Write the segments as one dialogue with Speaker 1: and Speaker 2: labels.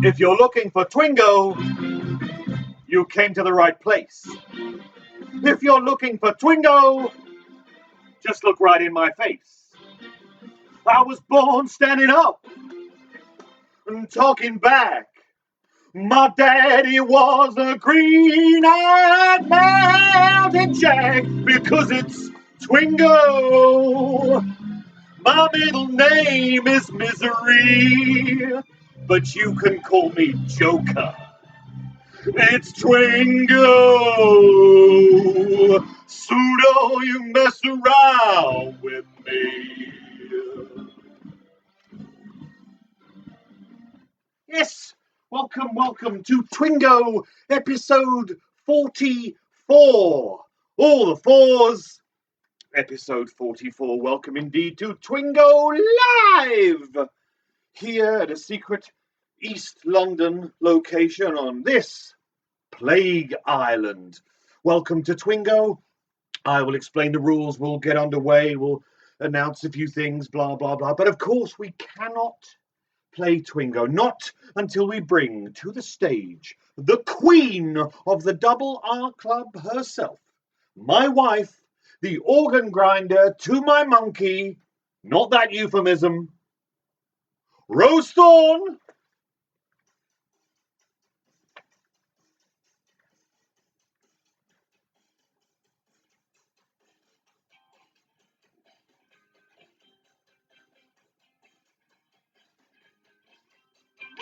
Speaker 1: If you're looking for Twingo, you came to the right place. If you're looking for Twingo, just look right in my face. I was born standing up and talking back. My daddy was a green-eyed mountain jack because it's Twingo. My middle name is Misery, but you can call me Joker. It's Twingo. So don't you mess around with me. Yes, welcome to Twingo episode 44. All the fours. Episode 44. Welcome indeed to Twingo Live. Here at a secret East London location on this Plague Island. Welcome to Twingo. I will explain the rules. We'll get underway. We'll announce a few things, blah, blah, blah. But of course, we cannot play Twingo, not until we bring to the stage the queen of the Double R Club herself, my wife, the organ grinder to my monkey, not that euphemism, Rose Thorn.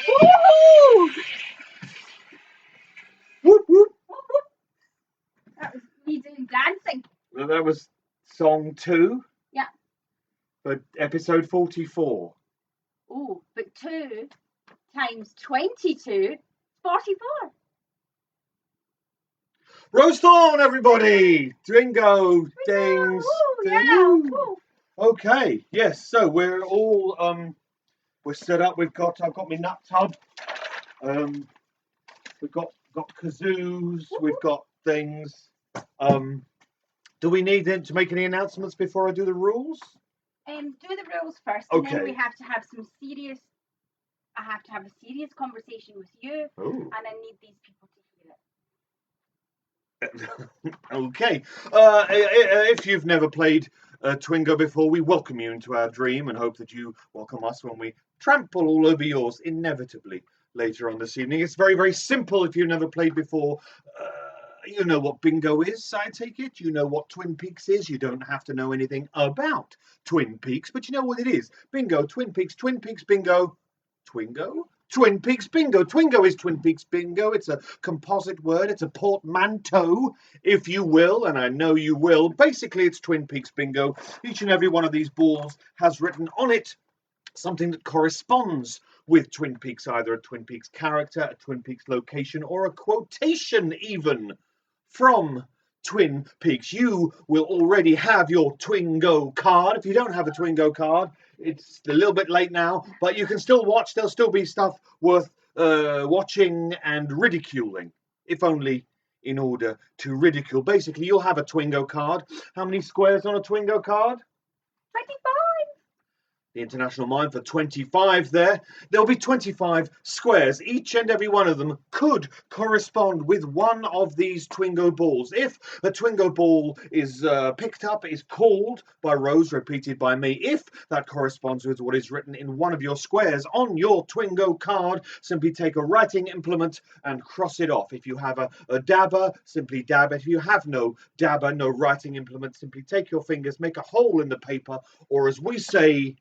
Speaker 2: Woo!
Speaker 1: Whoop, whoop.
Speaker 2: That was me doing dancing.
Speaker 1: Well, that was song 2.
Speaker 2: Yeah.
Speaker 1: For episode 44.
Speaker 2: Oh, but 2 times 22 is 44.
Speaker 1: Rose Thorn, everybody! Twingo, things.
Speaker 2: Ooh, yeah. Ooh.
Speaker 1: Okay, yes. So we're all we're set up. I've got my nut tub. We've got kazoos. We've got things. Do we need to make any announcements before I do the rules?
Speaker 2: Do the rules first,
Speaker 1: Okay.
Speaker 2: and then we have to have I have to have a serious conversation with you,
Speaker 1: Ooh.
Speaker 2: and I need these people to hear it.
Speaker 1: Okay. If you've never played Twingo before, we welcome you into our dream and hope that you welcome us when we trample all over yours inevitably later on this evening. It's very, very simple if you've never played before. You know what bingo is, I take it. You know what Twin Peaks is. You don't have to know anything about Twin Peaks, but you know what it is. Bingo, Twin Peaks, bingo, Twingo. Twin Peaks bingo. Twingo is Twin Peaks bingo. It's a composite word. It's a portmanteau, if you will, and I know you will. Basically, it's Twin Peaks bingo. Each and every one of these balls has written on it something that corresponds with Twin Peaks, either a Twin Peaks character, a Twin Peaks location, or a quotation even from Twin Peaks. You will already have your Twingo card. If you don't have a Twingo card, it's a little bit late now, but you can still watch. There'll still be stuff worth watching and ridiculing, if only in order to ridicule. Basically, you'll have a Twingo card. How many squares on a Twingo card?
Speaker 2: 25.
Speaker 1: The international mime for 25 there. There'll be 25 squares. Each and every one of them could correspond with one of these Twingo balls. If a Twingo ball is picked up, is called by Rose, repeated by me. If that corresponds with what is written in one of your squares on your Twingo card, simply take a writing implement and cross it off. If you have a dabber, simply dab it. If you have no dabber, no writing implement, simply take your fingers, make a hole in the paper, or as we say,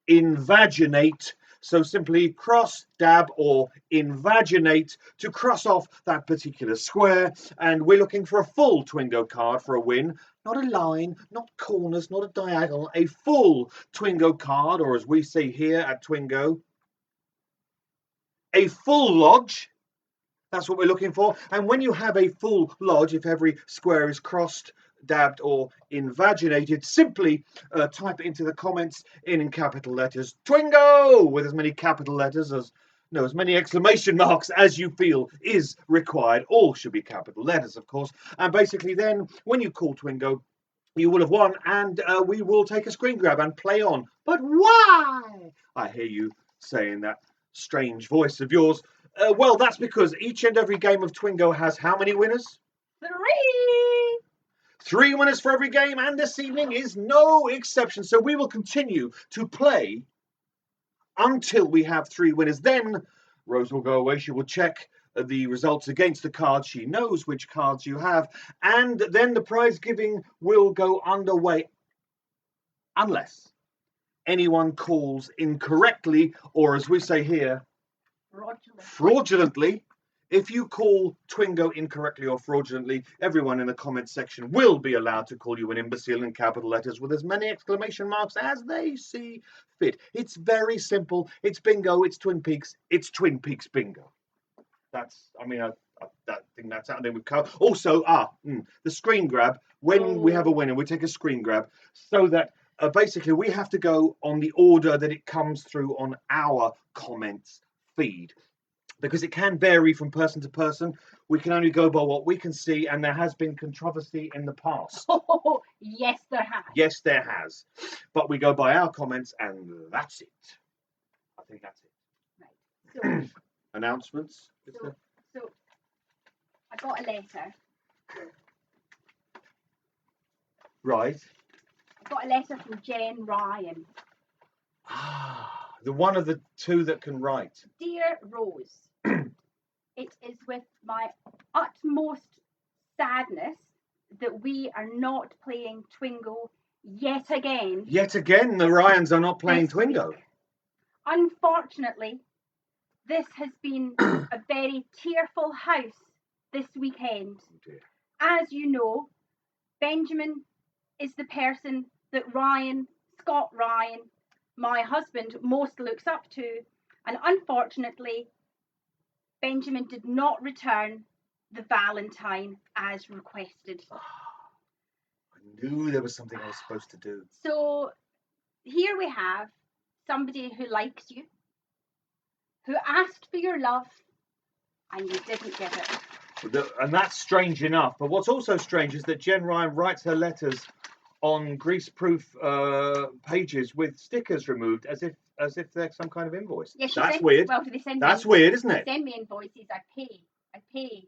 Speaker 1: invaginate. So simply cross, dab, or invaginate to cross off that particular square. And we're looking for a full Twingo card for a win. Not a line, not corners, not a diagonal. A full Twingo card, or as we say here at Twingo, a full lodge. That's what we're looking for. And when you have a full lodge, if every square is crossed, dabbed, or invaginated, simply type it into the comments in capital letters Twingo, with as many capital letters as many exclamation marks as you feel is required. All should be capital letters, of course. And basically then when you call Twingo, you will have won, and we will take a screen grab and play on. But why? I hear you saying that. strange voice of yours. Well, that's because each and every game of Twingo has how many winners?
Speaker 2: 3.
Speaker 1: 3 winners for every game, and this evening is no exception. So we will continue to play until we have 3 winners. Then Rose will go away. She will check the results against the cards. She knows which cards you have, and then the prize giving will go underway unless anyone calls incorrectly, or as we say here, fraudulently. If you call Twingo incorrectly or fraudulently, everyone in the comments section will be allowed to call you an imbecile in capital letters with as many exclamation marks as they see fit. It's very simple. It's bingo. It's Twin Peaks. It's Twin Peaks bingo. That's, I mean, I think that's out there. We've covered. Also, the screen grab. When we have a winner, we take a screen grab so that basically we have to go on the order that it comes through on our comments feed. Because it can vary from person to person. We can only go by what we can see, and there has been controversy in the past.
Speaker 2: Oh, yes, there has.
Speaker 1: Yes, there has. But we go by our comments, and that's it. I think that's it.
Speaker 2: Right. So,
Speaker 1: announcements?
Speaker 2: So, I got a letter.
Speaker 1: Right.
Speaker 2: I got a letter from Jen Ryan.
Speaker 1: The one of the 2 that can write.
Speaker 2: Dear Rose, it is with my utmost sadness that we are not playing Twingo yet again.
Speaker 1: Yet again, the Ryans are not playing
Speaker 2: this
Speaker 1: Twingo.
Speaker 2: week. Unfortunately, this has been a very tearful house this weekend.
Speaker 1: Oh dear.
Speaker 2: As you know, Benjamin is the person that Scott Ryan, my husband, most looks up to, and unfortunately Benjamin did not return the Valentine as requested.
Speaker 1: I knew there was something I was supposed to do.
Speaker 2: So here we have somebody who likes you, who asked for your love, and you didn't give it.
Speaker 1: And that's strange enough, but what's also strange is that Jen Ryan writes her letters on grease-proof pages with stickers removed, as if they're some kind of invoice.
Speaker 2: Yeah,
Speaker 1: that's weird.
Speaker 2: Well, do they send
Speaker 1: that's
Speaker 2: me,
Speaker 1: weird, isn't it?
Speaker 2: They send me invoices. I pay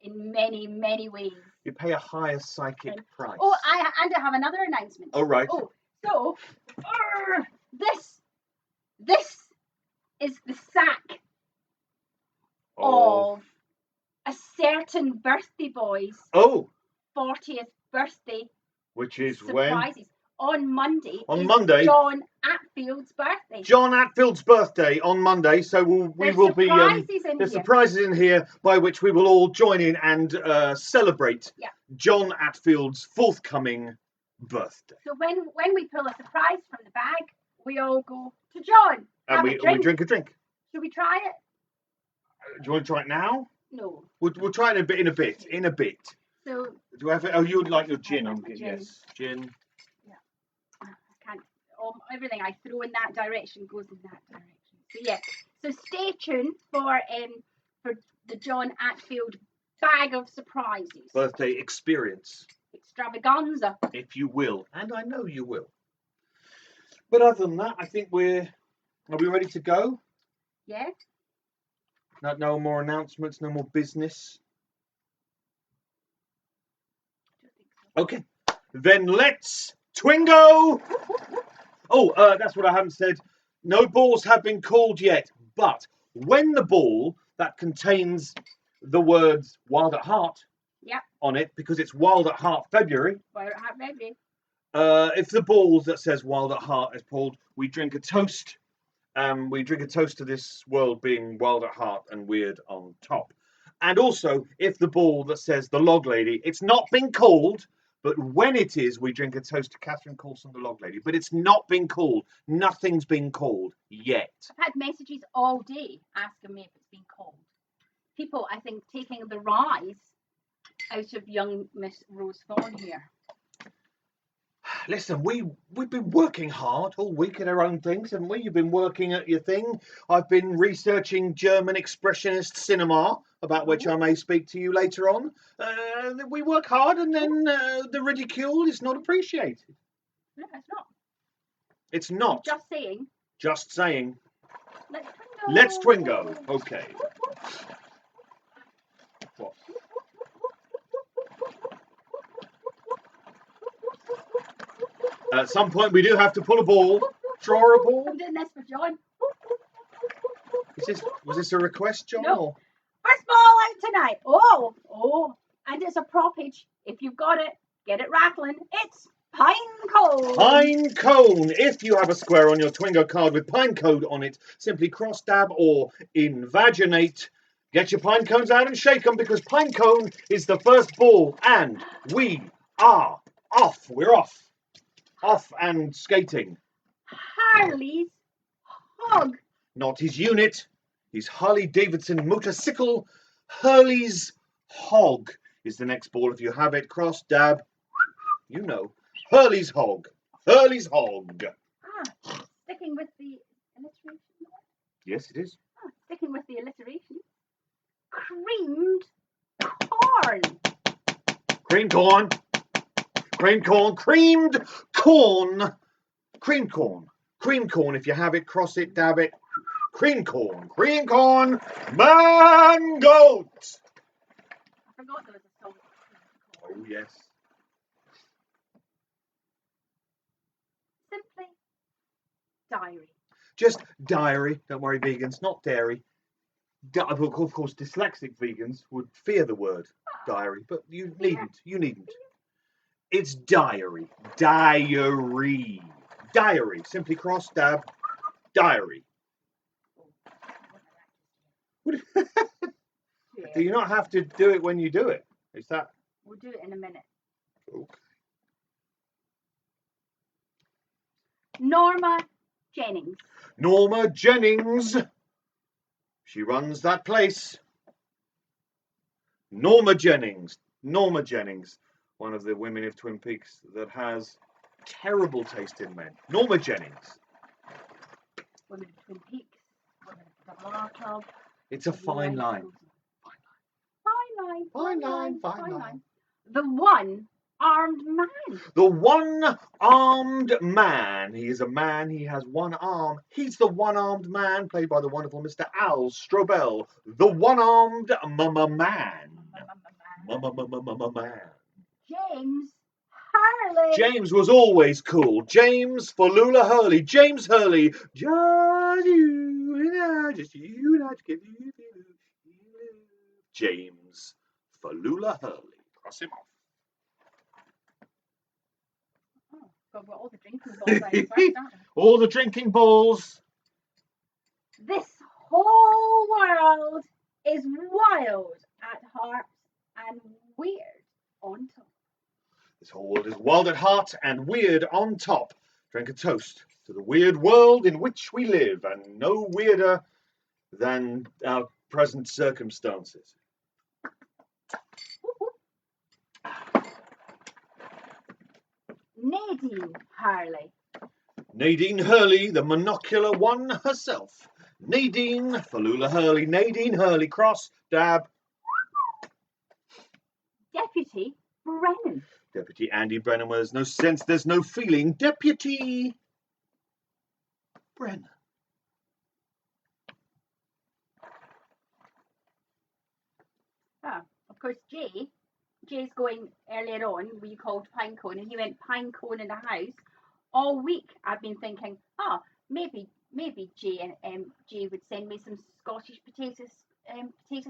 Speaker 2: in many, many ways.
Speaker 1: You pay a higher psychic price.
Speaker 2: Oh, I have another announcement.
Speaker 1: Oh, right.
Speaker 2: Oh, so this is the sack of a certain birthday boy's 40th birthday.
Speaker 1: Which is
Speaker 2: surprises.
Speaker 1: When?
Speaker 2: On Monday.
Speaker 1: On Monday.
Speaker 2: John Atfield's birthday.
Speaker 1: John Atfield's birthday on Monday. So we will be. There's surprises in here by which we will all join in and celebrate John Atfield's forthcoming birthday.
Speaker 2: So when we pull a surprise from the bag, we all go to John.
Speaker 1: And we drink a drink.
Speaker 2: Should we try it?
Speaker 1: Do you want to try it now?
Speaker 2: No.
Speaker 1: We'll try it in a bit. So do I have it? Oh, you would like your gin? Yes, gin.
Speaker 2: Yeah. I can't. Everything I throw in that direction goes in that direction. So yeah. So stay tuned for the John Atfield bag of surprises.
Speaker 1: Birthday experience.
Speaker 2: Extravaganza.
Speaker 1: If you will, and I know you will. But other than that, I think are we ready to go?
Speaker 2: Yeah.
Speaker 1: No more announcements. No more business. Okay, then let's Twingo! That's what I haven't said. No balls have been called yet, but when the ball that contains the words Wild at Heart on it, because it's Wild at Heart February.
Speaker 2: Wild at Heart February.
Speaker 1: If the ball that says Wild at Heart is pulled, we drink a toast. We drink a toast to this world being wild at heart and weird on top. And also, if the ball that says the Log Lady, it's not been called, but when it is, we drink a toast to Catherine Coulson, the Log Lady. But it's not been called. Nothing's been called yet.
Speaker 2: I've had messages all day asking me if it's been called. People, I think, taking the rise out of young Miss Rose Thorne here.
Speaker 1: Listen, we've been working hard all week at our own things, haven't we? You've been working at your thing. I've been researching German expressionist cinema, about which I may speak to you later on. We work hard, and then the ridicule is not appreciated.
Speaker 2: No, it's not.
Speaker 1: It's not.
Speaker 2: Just saying.
Speaker 1: Just saying.
Speaker 2: Let's
Speaker 1: Let's Twingo. Okay. What? At some point, we do have to pull a ball. Draw a ball.
Speaker 2: I'm doing this for John.
Speaker 1: Was this a request, John?
Speaker 2: No.
Speaker 1: Or?
Speaker 2: First ball out tonight. Oh, and it's a propage. If you've got it, get it rattling. It's pine cone.
Speaker 1: Pine cone. If you have a square on your Twingo card with pine cone on it, simply cross, dab, or invaginate. Get your pine cones out and shake them because pine cone is the first ball, and we are off. We're off. Off and skating.
Speaker 2: Harley's hog.
Speaker 1: Not his unit. His Harley Davidson motorcycle. Hurley's hog is the next ball. If you have it, cross, dab. You know. Hurley's hog. Hurley's hog.
Speaker 2: Sticking with the alliteration.
Speaker 1: Yes, it is.
Speaker 2: Sticking with the alliteration. Creamed corn.
Speaker 1: Creamed corn. Creamed corn. Creamed corn. Creamed corn. Creamed corn. If you have it, cross it, dab it. Cream corn. Cream corn. Man goat.
Speaker 2: I forgot there was a song.
Speaker 1: Oh, yes.
Speaker 2: Simply diary.
Speaker 1: Just diary. Don't worry, vegans. Not dairy. Of course, dyslexic vegans would fear the word diary, but you needn't. You needn't. It's diary. Diary. Diary. Simply cross, dab, diary. Do you not have to do it when you do it? Is that?
Speaker 2: We'll do it in a minute.
Speaker 1: Okay.
Speaker 2: Norma Jennings.
Speaker 1: Norma Jennings. She runs that place. Norma Jennings. Norma Jennings. One of the women of Twin Peaks that has terrible taste in men. Norma Jennings.
Speaker 2: Women of Twin Peaks. Women of the Bar Club.
Speaker 1: It's a fine line.
Speaker 2: Fine line. The one-armed man.
Speaker 1: The one-armed man. He is a man. He has one arm. He's the one-armed man, played by the wonderful Mr. Al Strobel. The one-armed man. Man.
Speaker 2: James Hurley.
Speaker 1: James was always cool. James Falula Hurley. James Hurley. Just you and I. Just you and I. James Falula Hurley. Cross him off.
Speaker 2: Oh, God, we're all the drinking balls out first, aren't we?
Speaker 1: All the drinking balls.
Speaker 2: This whole world is wild at heart and weird on top.
Speaker 1: This whole world is wild at heart and weird on top. Drink a toast to the weird world in which we live, and no weirder than our present circumstances.
Speaker 2: Nadine Hurley.
Speaker 1: Nadine Hurley, the monocular one herself. Nadine Falula Hurley. Nadine Hurley. Cross, dab.
Speaker 2: Deputy Brennan.
Speaker 1: Deputy Andy Brennan. Where there's no sense, there's no feeling. Deputy Brennan.
Speaker 2: Of course, Jay's going earlier on, we called Pinecone, and he went Pinecone in the house. All week I've been thinking, maybe Jay and Jay would send me some Scottish potato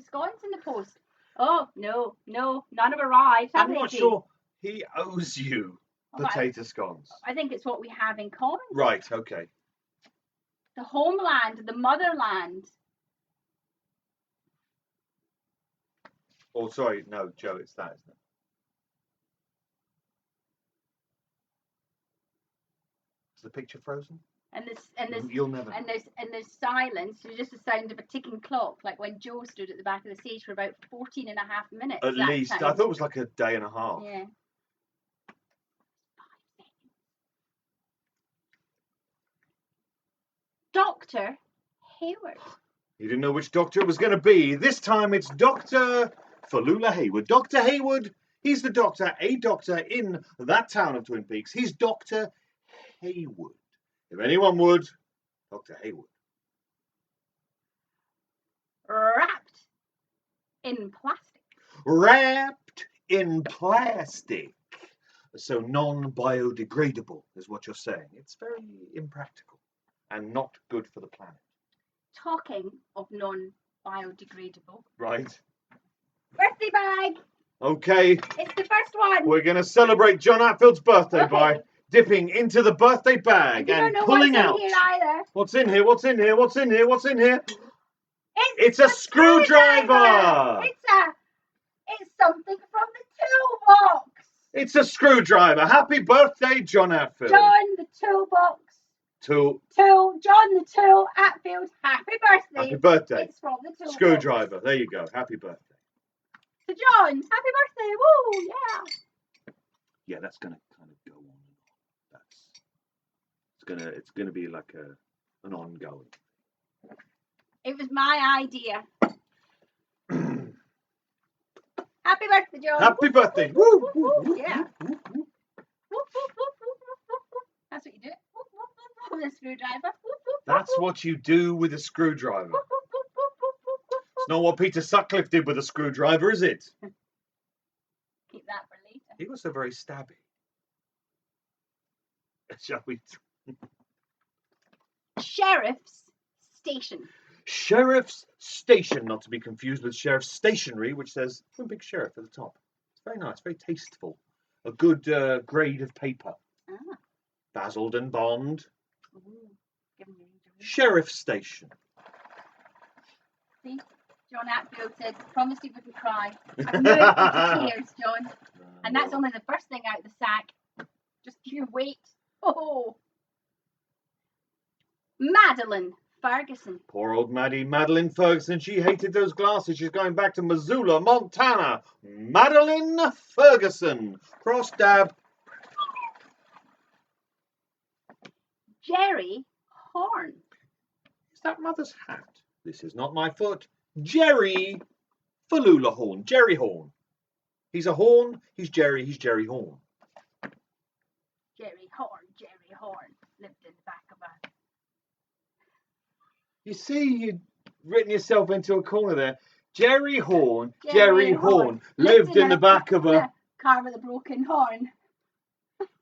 Speaker 2: scones in the post. Oh, no, none have arrived.
Speaker 1: I'm not sure he owes you potato scones.
Speaker 2: I think it's what we have in common.
Speaker 1: Right, okay.
Speaker 2: The homeland, the motherland.
Speaker 1: Oh, sorry, no, Joe, it's that, isn't it? Is the picture frozen?
Speaker 2: And there's
Speaker 1: You'll never.
Speaker 2: And there's silence. There's just the sound of a ticking clock, like when Joe stood at the back of the stage for about 14 and a half minutes.
Speaker 1: At least.
Speaker 2: Time.
Speaker 1: I thought it was like a day and a half.
Speaker 2: Yeah. Dr. Hayward.
Speaker 1: You didn't know which doctor it was going to be. This time it's Dr. Falula Hayward. Dr. Hayward, he's the doctor, a doctor in that town of Twin Peaks. He's Dr. Hayward. If anyone would, Dr. Hayward.
Speaker 2: in plastic.
Speaker 1: Wrapped in plastic. So non-biodegradable is what you're saying. It's very impractical and not good for the planet.
Speaker 2: Talking of non-biodegradable.
Speaker 1: Right.
Speaker 2: Birthday bag.
Speaker 1: Okay.
Speaker 2: It's the first one.
Speaker 1: We're going to celebrate John Atfield's birthday
Speaker 2: Okay.
Speaker 1: by dipping into the birthday bag
Speaker 2: You don't
Speaker 1: and
Speaker 2: know
Speaker 1: pulling
Speaker 2: what's
Speaker 1: out.
Speaker 2: in here either.
Speaker 1: What's in here? What's in here? What's in here? What's in here?
Speaker 2: It's
Speaker 1: a
Speaker 2: the
Speaker 1: screwdriver.
Speaker 2: It's something from the toolbox.
Speaker 1: It's a screwdriver. Happy birthday, John Atfield.
Speaker 2: John the toolbox. John the tool Atfield. Happy birthday.
Speaker 1: Happy birthday.
Speaker 2: It's from the toolbox.
Speaker 1: Screwdriver. There you go. Happy birthday.
Speaker 2: So John, happy birthday. Woo, yeah.
Speaker 1: Yeah, that's gonna kind of go on. It's gonna be like an ongoing.
Speaker 2: It was my idea. Happy birthday, John.
Speaker 1: Happy birthday. Woo, woo, woo,
Speaker 2: yeah.
Speaker 1: woo, woo, woo.
Speaker 2: That's what you do. With a screwdriver.
Speaker 1: That's what you do with a screwdriver. It's not what Peter Sutcliffe did with a screwdriver, is it?
Speaker 2: Keep that for later.
Speaker 1: He was so very stabby. Shall we?
Speaker 2: Sheriff's station.
Speaker 1: Sheriff's station, not to be confused with Sheriff's stationery, which says Twin Big Sheriff at the top. It's very nice, very tasteful. A good grade of paper.
Speaker 2: Ah.
Speaker 1: Basildon Bond.
Speaker 2: Ooh,
Speaker 1: Sheriff's station.
Speaker 2: See, John Atfield said, promised he wouldn't cry. I knew it was tears, John. And that's only the first thing out of the sack. Just you wait. Oh. Madeline Ferguson.
Speaker 1: Poor old Madeline Ferguson. She hated those glasses. She's going back to Missoula, Montana. Madeline Ferguson. Cross dab.
Speaker 2: Jerry Horn.
Speaker 1: Is that Mother's hat? This is not my foot. Jerry Falula Horn. Jerry Horn. He's a horn. He's Jerry Horn.
Speaker 2: Jerry Horn. Lived in the back of a...
Speaker 1: You see, you've written yourself into a corner there. Jerry Horn. Jerry Horn. Lived in the back of a...
Speaker 2: car with a broken horn.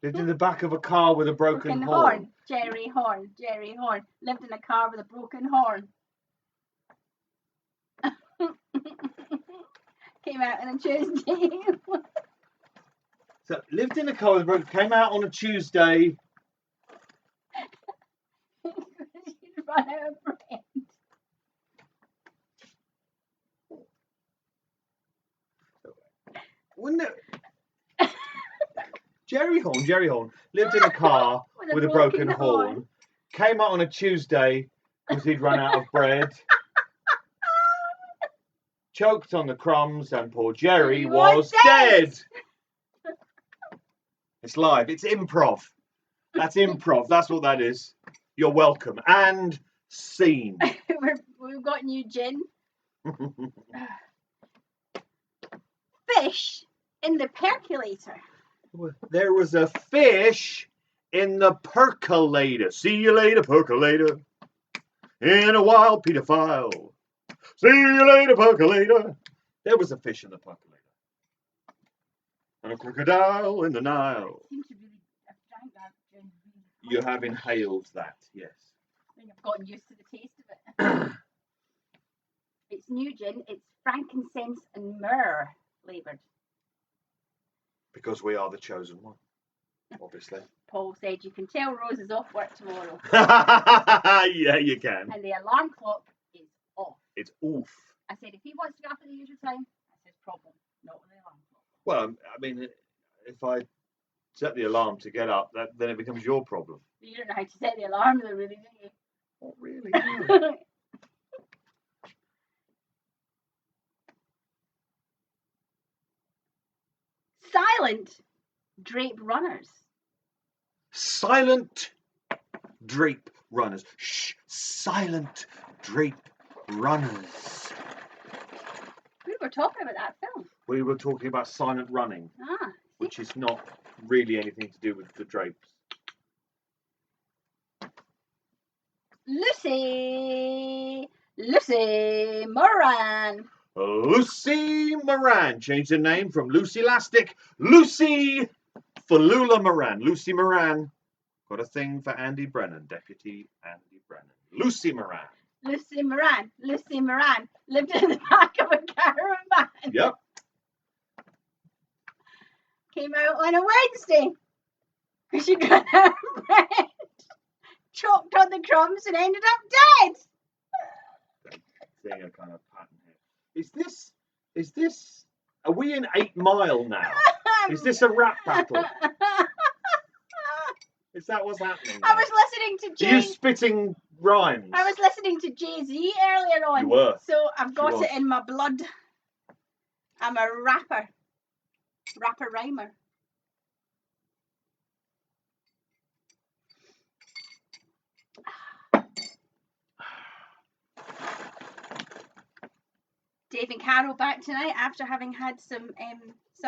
Speaker 1: Lived in the back of a car with a broken horn.
Speaker 2: Jerry Horn. Lived in a car with a broken horn. Came out on a Tuesday.
Speaker 1: So, lived in a car with a broken... Came out on a Tuesday.
Speaker 2: She'd run out of bread.
Speaker 1: Wouldn't it... Jerry Horn lived in a car with a broken horn. Came out on a Tuesday because he'd run out of bread. Choked on the crumbs and poor Jerry was dead. It's live. It's improv. That's improv. That's what that is. You're welcome. And scene.
Speaker 2: We've got new gin. Fish in the percolator.
Speaker 1: There was a fish in the percolator. See you later, percolator. In a wild pedophile. See you later, percolator. There was a fish in the percolator. And a crocodile in the Nile.
Speaker 2: I seem to really have drank that gin.
Speaker 1: You have inhaled that, yes.
Speaker 2: I think I've gotten used to the taste of it. It's new gin. It's frankincense and myrrh flavoured.
Speaker 1: Because we are the chosen one, obviously.
Speaker 2: Paul said you can tell Rose is off work tomorrow.
Speaker 1: Yeah, you can.
Speaker 2: And the alarm clock is off.
Speaker 1: It's oof.
Speaker 2: I said, if he wants to get up at the usual time, that's his problem, not with the alarm clock.
Speaker 1: Well, I mean, if I set the alarm to get up, then it becomes your problem.
Speaker 2: You don't know how to set the alarm though, really, do you?
Speaker 1: Not really. No.
Speaker 2: Silent drape runners.
Speaker 1: Silent drape runners. Shh. Silent drape runners.
Speaker 2: We were talking about that film.
Speaker 1: We were talking about silent running, which is not really anything to do with the drapes.
Speaker 2: Lucy Moran.
Speaker 1: Lucy Moran. Changed her name from Lucy Lastic. Lucy Falula Moran. Lucy Moran. Got a thing for Andy Brennan. Deputy Andy Brennan. Lucy Moran.
Speaker 2: Lucy Moran. Lucy Moran lived in the back of a caravan.
Speaker 1: Yep.
Speaker 2: Came out on a Wednesday because she got her bread, choked on the crumbs, and ended up dead.
Speaker 1: Seeing a kind of pattern here. Is this? Are we in 8 Mile now? Is this a rap battle? Is that what's happening?
Speaker 2: I was listening to
Speaker 1: Are you
Speaker 2: Jay.
Speaker 1: spitting rhymes?
Speaker 2: I was listening to Jay-Z earlier on.
Speaker 1: You were.
Speaker 2: So I've got it in my blood. I'm a rapper. Rapper rhymer. Dave and Carol back tonight after having had some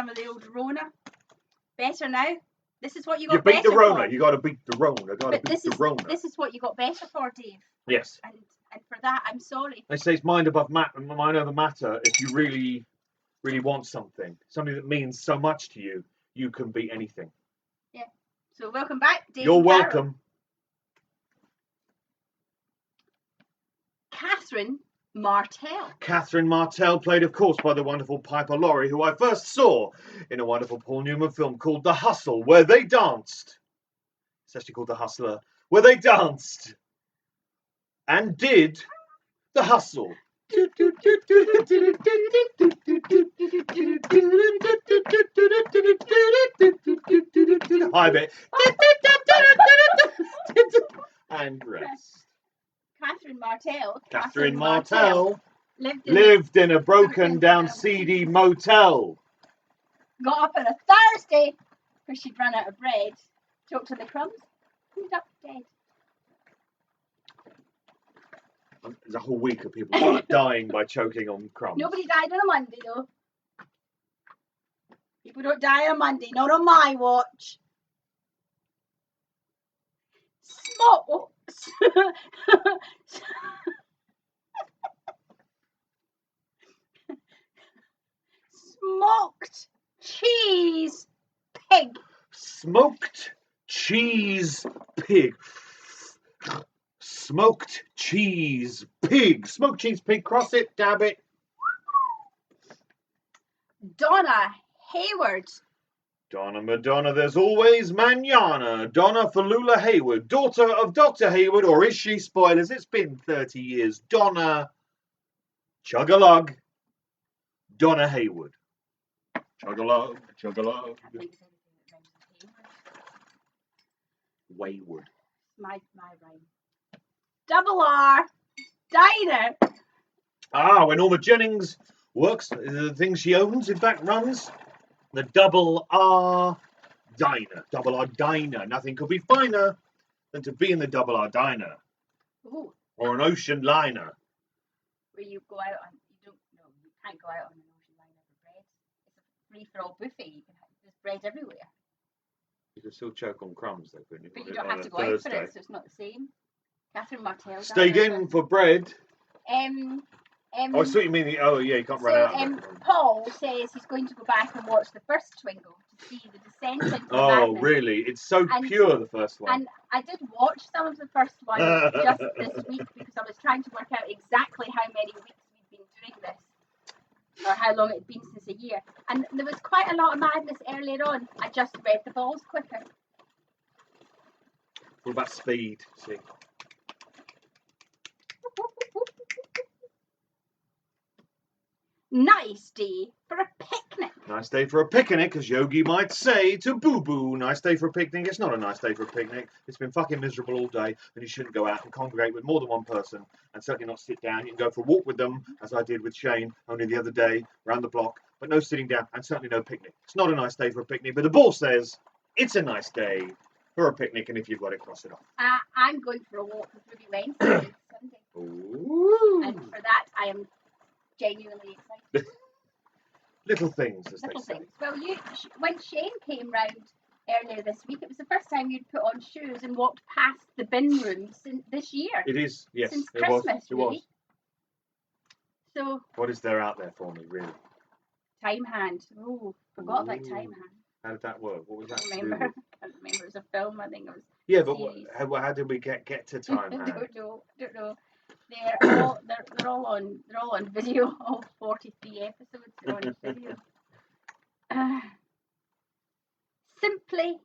Speaker 2: of the old Rona. Better now. This is what you got.
Speaker 1: You beat
Speaker 2: better
Speaker 1: the Rona.
Speaker 2: For.
Speaker 1: You got to beat the Rona.
Speaker 2: This is what you got better for, Dave.
Speaker 1: Yes.
Speaker 2: And for that, I'm sorry.
Speaker 1: They say it's mind over matter. If you really, really want something that means so much to you, you can beat anything.
Speaker 2: Yeah. So welcome back, Dave.
Speaker 1: You're
Speaker 2: and Carol.
Speaker 1: welcome.
Speaker 2: Catherine Martell.
Speaker 1: Catherine Martell, played, of course, by the wonderful Piper Laurie, who I first saw in a wonderful Paul Newman film called The Hustle, where they danced. It's actually called The Hustler, where they danced and did the hustle. Hi, bit. And rest.
Speaker 2: Catherine Martell
Speaker 1: lived in a broken down seedy motel.
Speaker 2: Got up on a Thursday because she'd run out of bread. Choked on the crumbs. Ended up dead.
Speaker 1: There's a whole week of people dying by choking on crumbs.
Speaker 2: Nobody died on a Monday though. People don't die on Monday, not on my watch. Smoked cheese pig.
Speaker 1: Smoked cheese pig. Smoked cheese pig. Smoked cheese pig. Cross it, dab it.
Speaker 2: Donna Hayward.
Speaker 1: Donna Madonna, there's always manana. Donna Falula Hayward, daughter of Dr. Hayward, or is she? Spoilers, it's been 30 years. Donna Chug-a-lug. Donna Hayward. Chug-a-lug, chug-a-lug. Wayward.
Speaker 2: My rhyme. Double R. Diner.
Speaker 1: Ah, when Norma Jennings works, the thing she owns, in fact, runs the Double R Diner. Double R Diner. Nothing could be finer than to be in the Double R Diner.
Speaker 2: Ooh.
Speaker 1: Or an ocean liner.
Speaker 2: Where you go out on, you can't go out on an ocean liner for bread. It's a free-for-all buffet. There's bread everywhere.
Speaker 1: You can still choke on crumbs, though, couldn't you?
Speaker 2: But you don't have to go out for it, so it's not the same. Catherine Martell.
Speaker 1: Stayed in for bread.
Speaker 2: I
Speaker 1: thought you mean you can't run out of it.
Speaker 2: Paul says he's going to go back and watch the first Twingo to see the descent into the
Speaker 1: Oh,
Speaker 2: madness.
Speaker 1: really? It's so pure, the first one.
Speaker 2: And I did watch some of the first one just this week because I was trying to work out exactly how many weeks we'd been doing this, or how long it had been since a year. And there was quite a lot of madness earlier on. I just read the balls quicker.
Speaker 1: What about speed? See?
Speaker 2: Nice day for a picnic.
Speaker 1: Nice day for a picnic, as Yogi might say to Boo Boo. Nice day for a picnic. It's not a nice day for a picnic. It's been fucking miserable all day, and you shouldn't go out and congregate with more than one person, and certainly not sit down. You can go for a walk with them, as I did with Shane only the other day, around the block, but no sitting down, and certainly no picnic. It's not a nice day for a picnic, but the ball says it's a nice day for a picnic, and if you've got it, cross it off.
Speaker 2: I'm going for a walk with Ruby Wednesday and Sunday.
Speaker 1: Ooh.
Speaker 2: And for that, I am genuinely excited.
Speaker 1: Little things, as
Speaker 2: Little
Speaker 1: they say.
Speaker 2: things. Well, when Shane came round earlier this week, it was the first time you'd put on shoes and walked past the bin room this year.
Speaker 1: It is, yes.
Speaker 2: Since
Speaker 1: it was.
Speaker 2: Christmas,
Speaker 1: It
Speaker 2: really.
Speaker 1: was.
Speaker 2: So,
Speaker 1: What is there out there for me, really?
Speaker 2: Time Hand. Oh, forgot about
Speaker 1: Ooh.
Speaker 2: Time Hand.
Speaker 1: How did that work? What was that?
Speaker 2: I don't remember. I don't remember. It was a film. I think it was.
Speaker 1: Yeah, but
Speaker 2: series.
Speaker 1: how did we get to Time Hand?
Speaker 2: I don't know. They're all on video. All 43 episodes are on video. Simply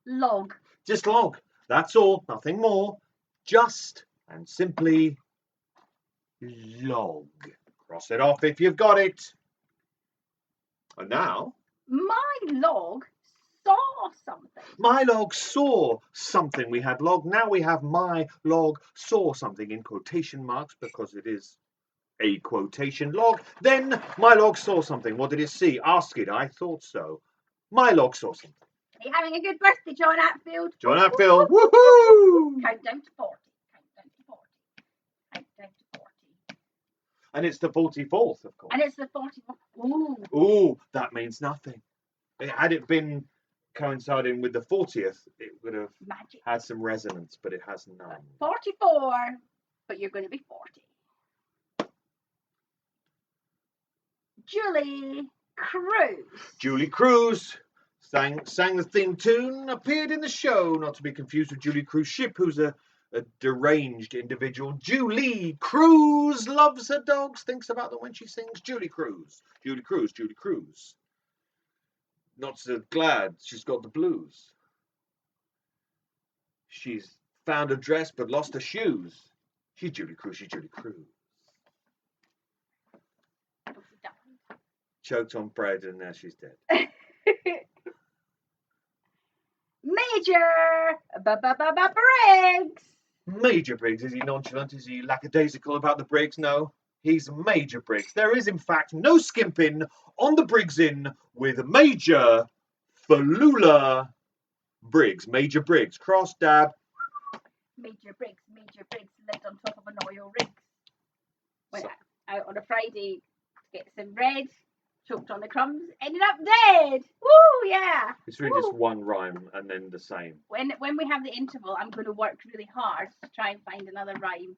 Speaker 2: log.
Speaker 1: Just log. That's all. Nothing more. Just and simply log. Cross it off if you've got it. And now,
Speaker 2: My log saw something.
Speaker 1: my log saw something. We had log. Now we have my log saw something in quotation marks because it is a quotation log. Then my log saw something. What did it see? Ask it. I thought so. My log saw something.
Speaker 2: Are you having a good birthday, John Atfield?
Speaker 1: John Atfield. Woohoo!
Speaker 2: Count down to 40. Count down to 40. Count down to 40.
Speaker 1: And it's the 44th, of course.
Speaker 2: And it's the 44th. Ooh.
Speaker 1: Ooh, that means nothing. Had it been coinciding with the 40th, it would have
Speaker 2: Magic.
Speaker 1: had some resonance, but it has none.
Speaker 2: 44. But you're going to be 40. Julie Cruz.
Speaker 1: Julie Cruz sang the theme tune, appeared in the show, not to be confused with Julie Cruise Ship, who's a deranged individual. Julie Cruz loves her dogs, thinks about them when she sings. Julie Cruz, Julie Cruz, Julie Cruz. Not so glad she's got the blues. She's found a dress but lost her shoes. She's Julie Cruz, she's Julie Cruz. Choked on bread and now she's dead.
Speaker 2: Major Briggs.
Speaker 1: Major Briggs. Is he nonchalant? Is he lackadaisical about the Briggs? No, he's Major Briggs. There is, in fact, no skimping on the Briggs Inn with Major Falula Briggs. Major Briggs. Cross dab.
Speaker 2: Major Briggs lived on top of an oil rig. Went out on a Friday to get some bread. Choked on the crumbs, ended up dead. Woo, yeah.
Speaker 1: It's really just one rhyme and then the same.
Speaker 2: When we have the interval, I'm going to work really hard to try and find another rhyme.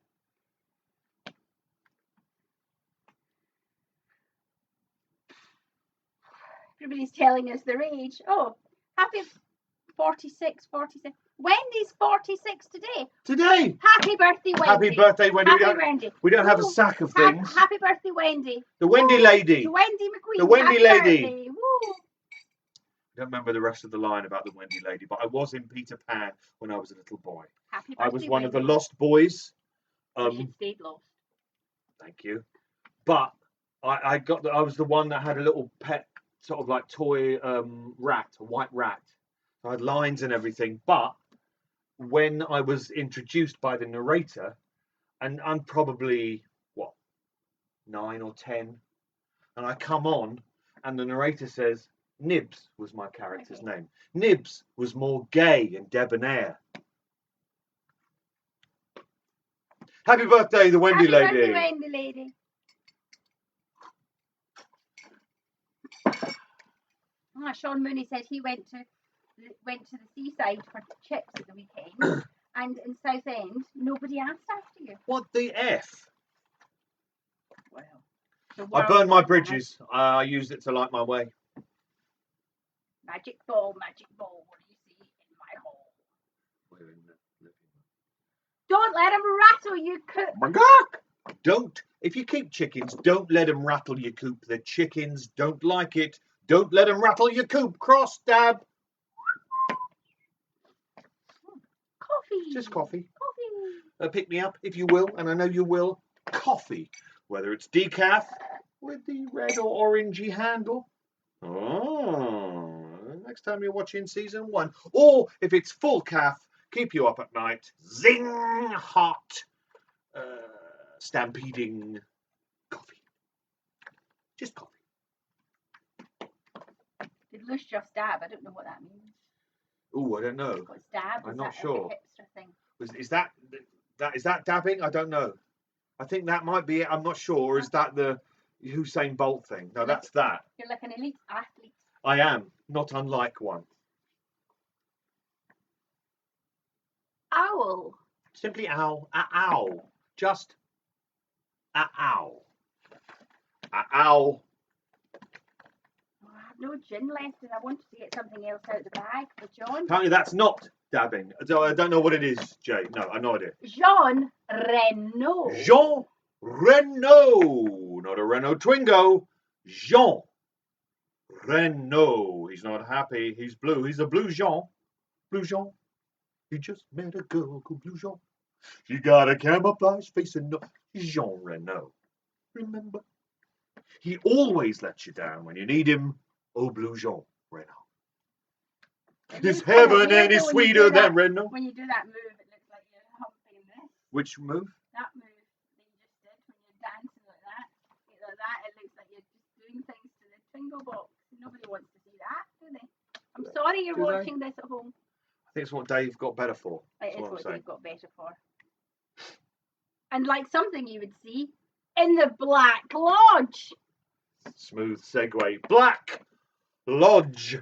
Speaker 2: Everybody's telling us their age. Oh, happy 46, 47. Wendy's 46 today.
Speaker 1: Today.
Speaker 2: Happy birthday, Wendy.
Speaker 1: Happy birthday, Wendy.
Speaker 2: Happy Wendy.
Speaker 1: We don't have a sack of things.
Speaker 2: Happy birthday, Wendy.
Speaker 1: The Wendy lady.
Speaker 2: The Wendy McQueen.
Speaker 1: The Wendy
Speaker 2: happy
Speaker 1: lady.
Speaker 2: Birthday. Woo.
Speaker 1: I don't remember the rest of the line about the Wendy lady, but I was in Peter Pan when I was a little boy.
Speaker 2: Happy birthday,
Speaker 1: I was one
Speaker 2: Wendy.
Speaker 1: of the lost boys.
Speaker 2: She stayed lost.
Speaker 1: Thank you. But I was the one that had a little pet sort of like toy rat, a white rat. I had lines and everything. But when I was introduced by the narrator, and I'm probably 9 or 10, and I come on, and the narrator says Nibs was my character's name. Nibs was more gay and debonair. Happy birthday, the Wendy lady.
Speaker 2: Happy birthday, Wendy lady. Sean Mooney said he went to the seaside for chips at the weekend, and in Southend nobody asked after you.
Speaker 1: What the F?
Speaker 2: Well,
Speaker 1: I burned my bridges. I used it to light my way.
Speaker 2: Magic ball, what do you see in my hole?
Speaker 1: We're in the living room.
Speaker 2: Don't let him rattle you, cook.
Speaker 1: Don't. If you keep chickens, don't let them rattle your coop. The chickens don't like it. Don't let them rattle your coop. Cross dab.
Speaker 2: Coffee.
Speaker 1: Just coffee.
Speaker 2: Coffee.
Speaker 1: Pick me up if you will, and I know you will. Coffee, whether it's decaf with the red or orangey handle. Oh, next time you're watching season 1, or if it's full calf, keep you up at night. Zing hot, stampeding coffee. Just coffee.
Speaker 2: Did Lush just dab? I don't know what that means.
Speaker 1: Oh, I don't know.
Speaker 2: What's dab?
Speaker 1: I'm
Speaker 2: Is
Speaker 1: not
Speaker 2: that
Speaker 1: sure.
Speaker 2: Like a hipster thing?
Speaker 1: Is that dabbing? I don't know. I think that might be it. I'm not sure. Or is that the Usain Bolt thing? No, that's that.
Speaker 2: You're like an elite athlete.
Speaker 1: I am, not unlike one.
Speaker 2: Owl.
Speaker 1: Simply owl. A owl. Just a owl. Ow.
Speaker 2: Oh, I have no gin left and I wanted to get something else out of the bag for John.
Speaker 1: Apparently that's not dabbing. I don't know what it is, Jay. No, I have no idea.
Speaker 2: Jean Reno.
Speaker 1: Jean Reno. Not a Renault Twingo. Jean Reno. He's not happy. He's blue. He's a blue Jean. Blue Jean. He just met a girl called Blue Jean. She got a camouflage face and no. Jean Reno. Remember? He always lets you down when you need him. Oh, Blue Jean Reno. He's heaven and he's sweeter than Reno.
Speaker 2: When you do that move, it looks like you're humping this.
Speaker 1: Which move?
Speaker 2: That move that you just did when you're dancing like that. It looks like you're just doing things to the Twingo box. Nobody wants to see that, do they? I'm sorry you're watching this at home.
Speaker 1: I think it's what Dave got better for.
Speaker 2: It is what Dave got better for. And like something you would see in the Black Lodge.
Speaker 1: Smooth segue. Black Lodge.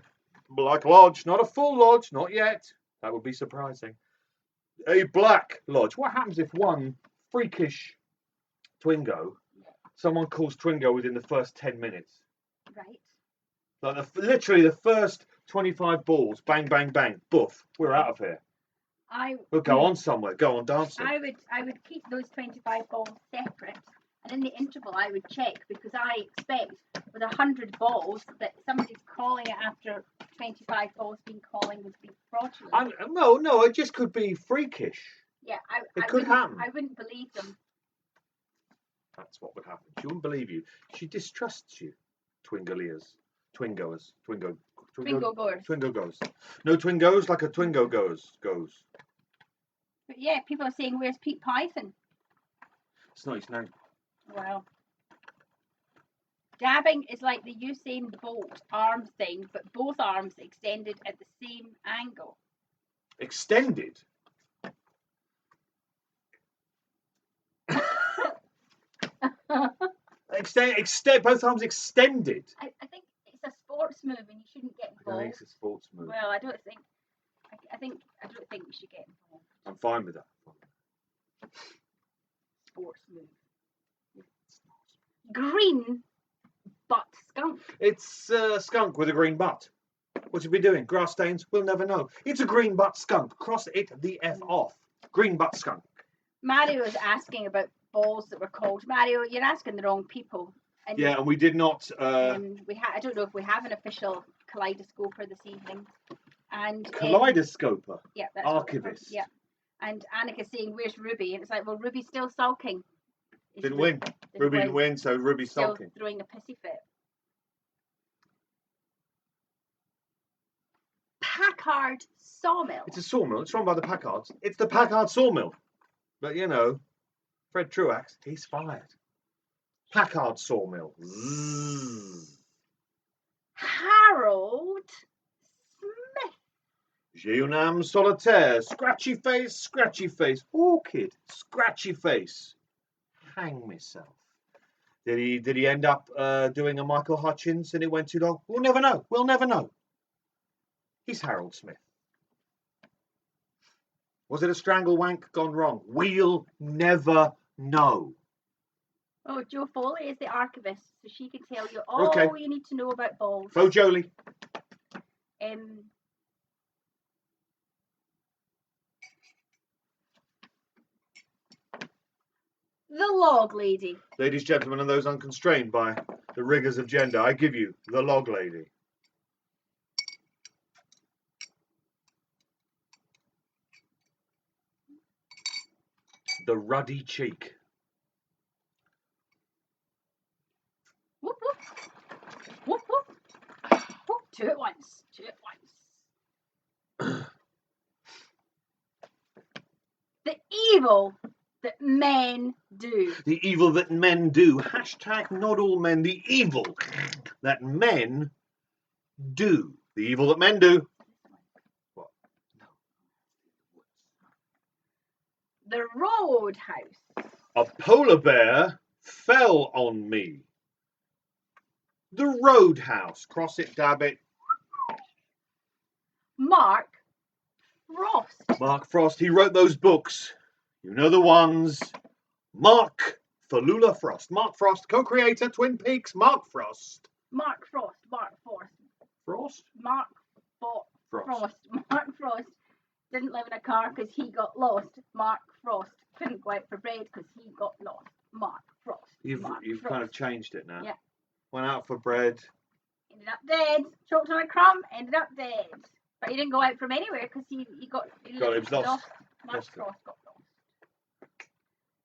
Speaker 1: Black Lodge. Not a full lodge. Not yet. That would be surprising. A Black Lodge. What happens if one freakish Twingo, someone calls Twingo within the first 10 minutes?
Speaker 2: Right.
Speaker 1: Like literally the first 25 balls. Bang, bang, bang. Boof. We're out of here. We'll go on somewhere. Go on dancing.
Speaker 2: I would keep those 25 balls separate. And in the interval, I would check because I expect with 100 balls that somebody's calling it after 25 balls being calling would be fraudulent.
Speaker 1: No, it just could be freakish.
Speaker 2: Yeah,
Speaker 1: it could happen.
Speaker 2: I wouldn't believe them.
Speaker 1: That's what would happen. She wouldn't believe you. She distrusts you. Twingoers. Twingo goes. No Twingos like a Twingo goes.
Speaker 2: But yeah, people are saying, where's Pete Python?
Speaker 1: It's not his name.
Speaker 2: Well, dabbing is like the Usain Bolt arm thing, but both arms extended at the same angle.
Speaker 1: Extended? Both arms extended?
Speaker 2: I think it's a sports move and you shouldn't get involved.
Speaker 1: I think it's a sports move.
Speaker 2: Well, I don't think you should get involved.
Speaker 1: I'm fine with that.
Speaker 2: Sports move. Green butt skunk.
Speaker 1: It's a skunk with a green butt. What's it be doing? Grass stains? We'll never know. It's a green butt skunk. Cross it the F off. Green butt skunk.
Speaker 2: Mario is asking about balls that were called. Mario, you're asking the wrong people.
Speaker 1: And we did not.
Speaker 2: I don't know if we have an official kaleidoscoper this evening. And
Speaker 1: kaleidoscoper.
Speaker 2: Yeah, that's
Speaker 1: archivist.
Speaker 2: Yeah. And Annika's saying, "Where's Ruby?" And it's like, well, Ruby's still sulking.
Speaker 1: Didn't win. Ruby didn't win, so Ruby's
Speaker 2: still
Speaker 1: sulking.
Speaker 2: Throwing a pissy fit. Packard sawmill.
Speaker 1: It's a sawmill. It's run by the Packards. It's the Packard sawmill. But you know, Fred Truax, he's fired. Packard sawmill. Zzz.
Speaker 2: Harold Smith.
Speaker 1: J'ai un âme solitaire. Scratchy face. Orchid. Scratchy face. Hang myself. Did he end up doing a Michael Hutchins and it went too long? We'll never know. He's Harold Smith. Was it a strangle wank gone wrong? We'll never know.
Speaker 2: Oh, Joe Foley is the archivist, so she can tell you all you need to know about balls.
Speaker 1: Bo Jolie.
Speaker 2: The log lady.
Speaker 1: Ladies, gentlemen, and those unconstrained by the rigours of gender, I give you the log lady. The ruddy cheek.
Speaker 2: Whoop, whoop. Whoop, whoop. Whoop. Two at once. The evil that men do.
Speaker 1: The evil that men do. Hashtag not all men. The evil that men do. The evil that men do. What? No.
Speaker 2: The roadhouse.
Speaker 1: A polar bear fell on me. The roadhouse. Cross it, dab it.
Speaker 2: Mark Frost.
Speaker 1: Mark Frost. He wrote those books. You know the ones. Mark Falula Frost. Mark Frost, co-creator, Twin Peaks. Mark Frost.
Speaker 2: Mark Frost. Mark Frost.
Speaker 1: Frost?
Speaker 2: Mark Frost. Mark Frost didn't live in a car because he got lost. Mark Frost couldn't go out for bread because he got lost. Mark Frost.
Speaker 1: You've
Speaker 2: Frost.
Speaker 1: kind of changed it now.
Speaker 2: Yeah.
Speaker 1: Went out for bread.
Speaker 2: Ended up dead. Choked on a crumb. Ended up dead. But he didn't go out from anywhere because he got
Speaker 1: He was lost.
Speaker 2: Mark
Speaker 1: Lost
Speaker 2: Frost got lost.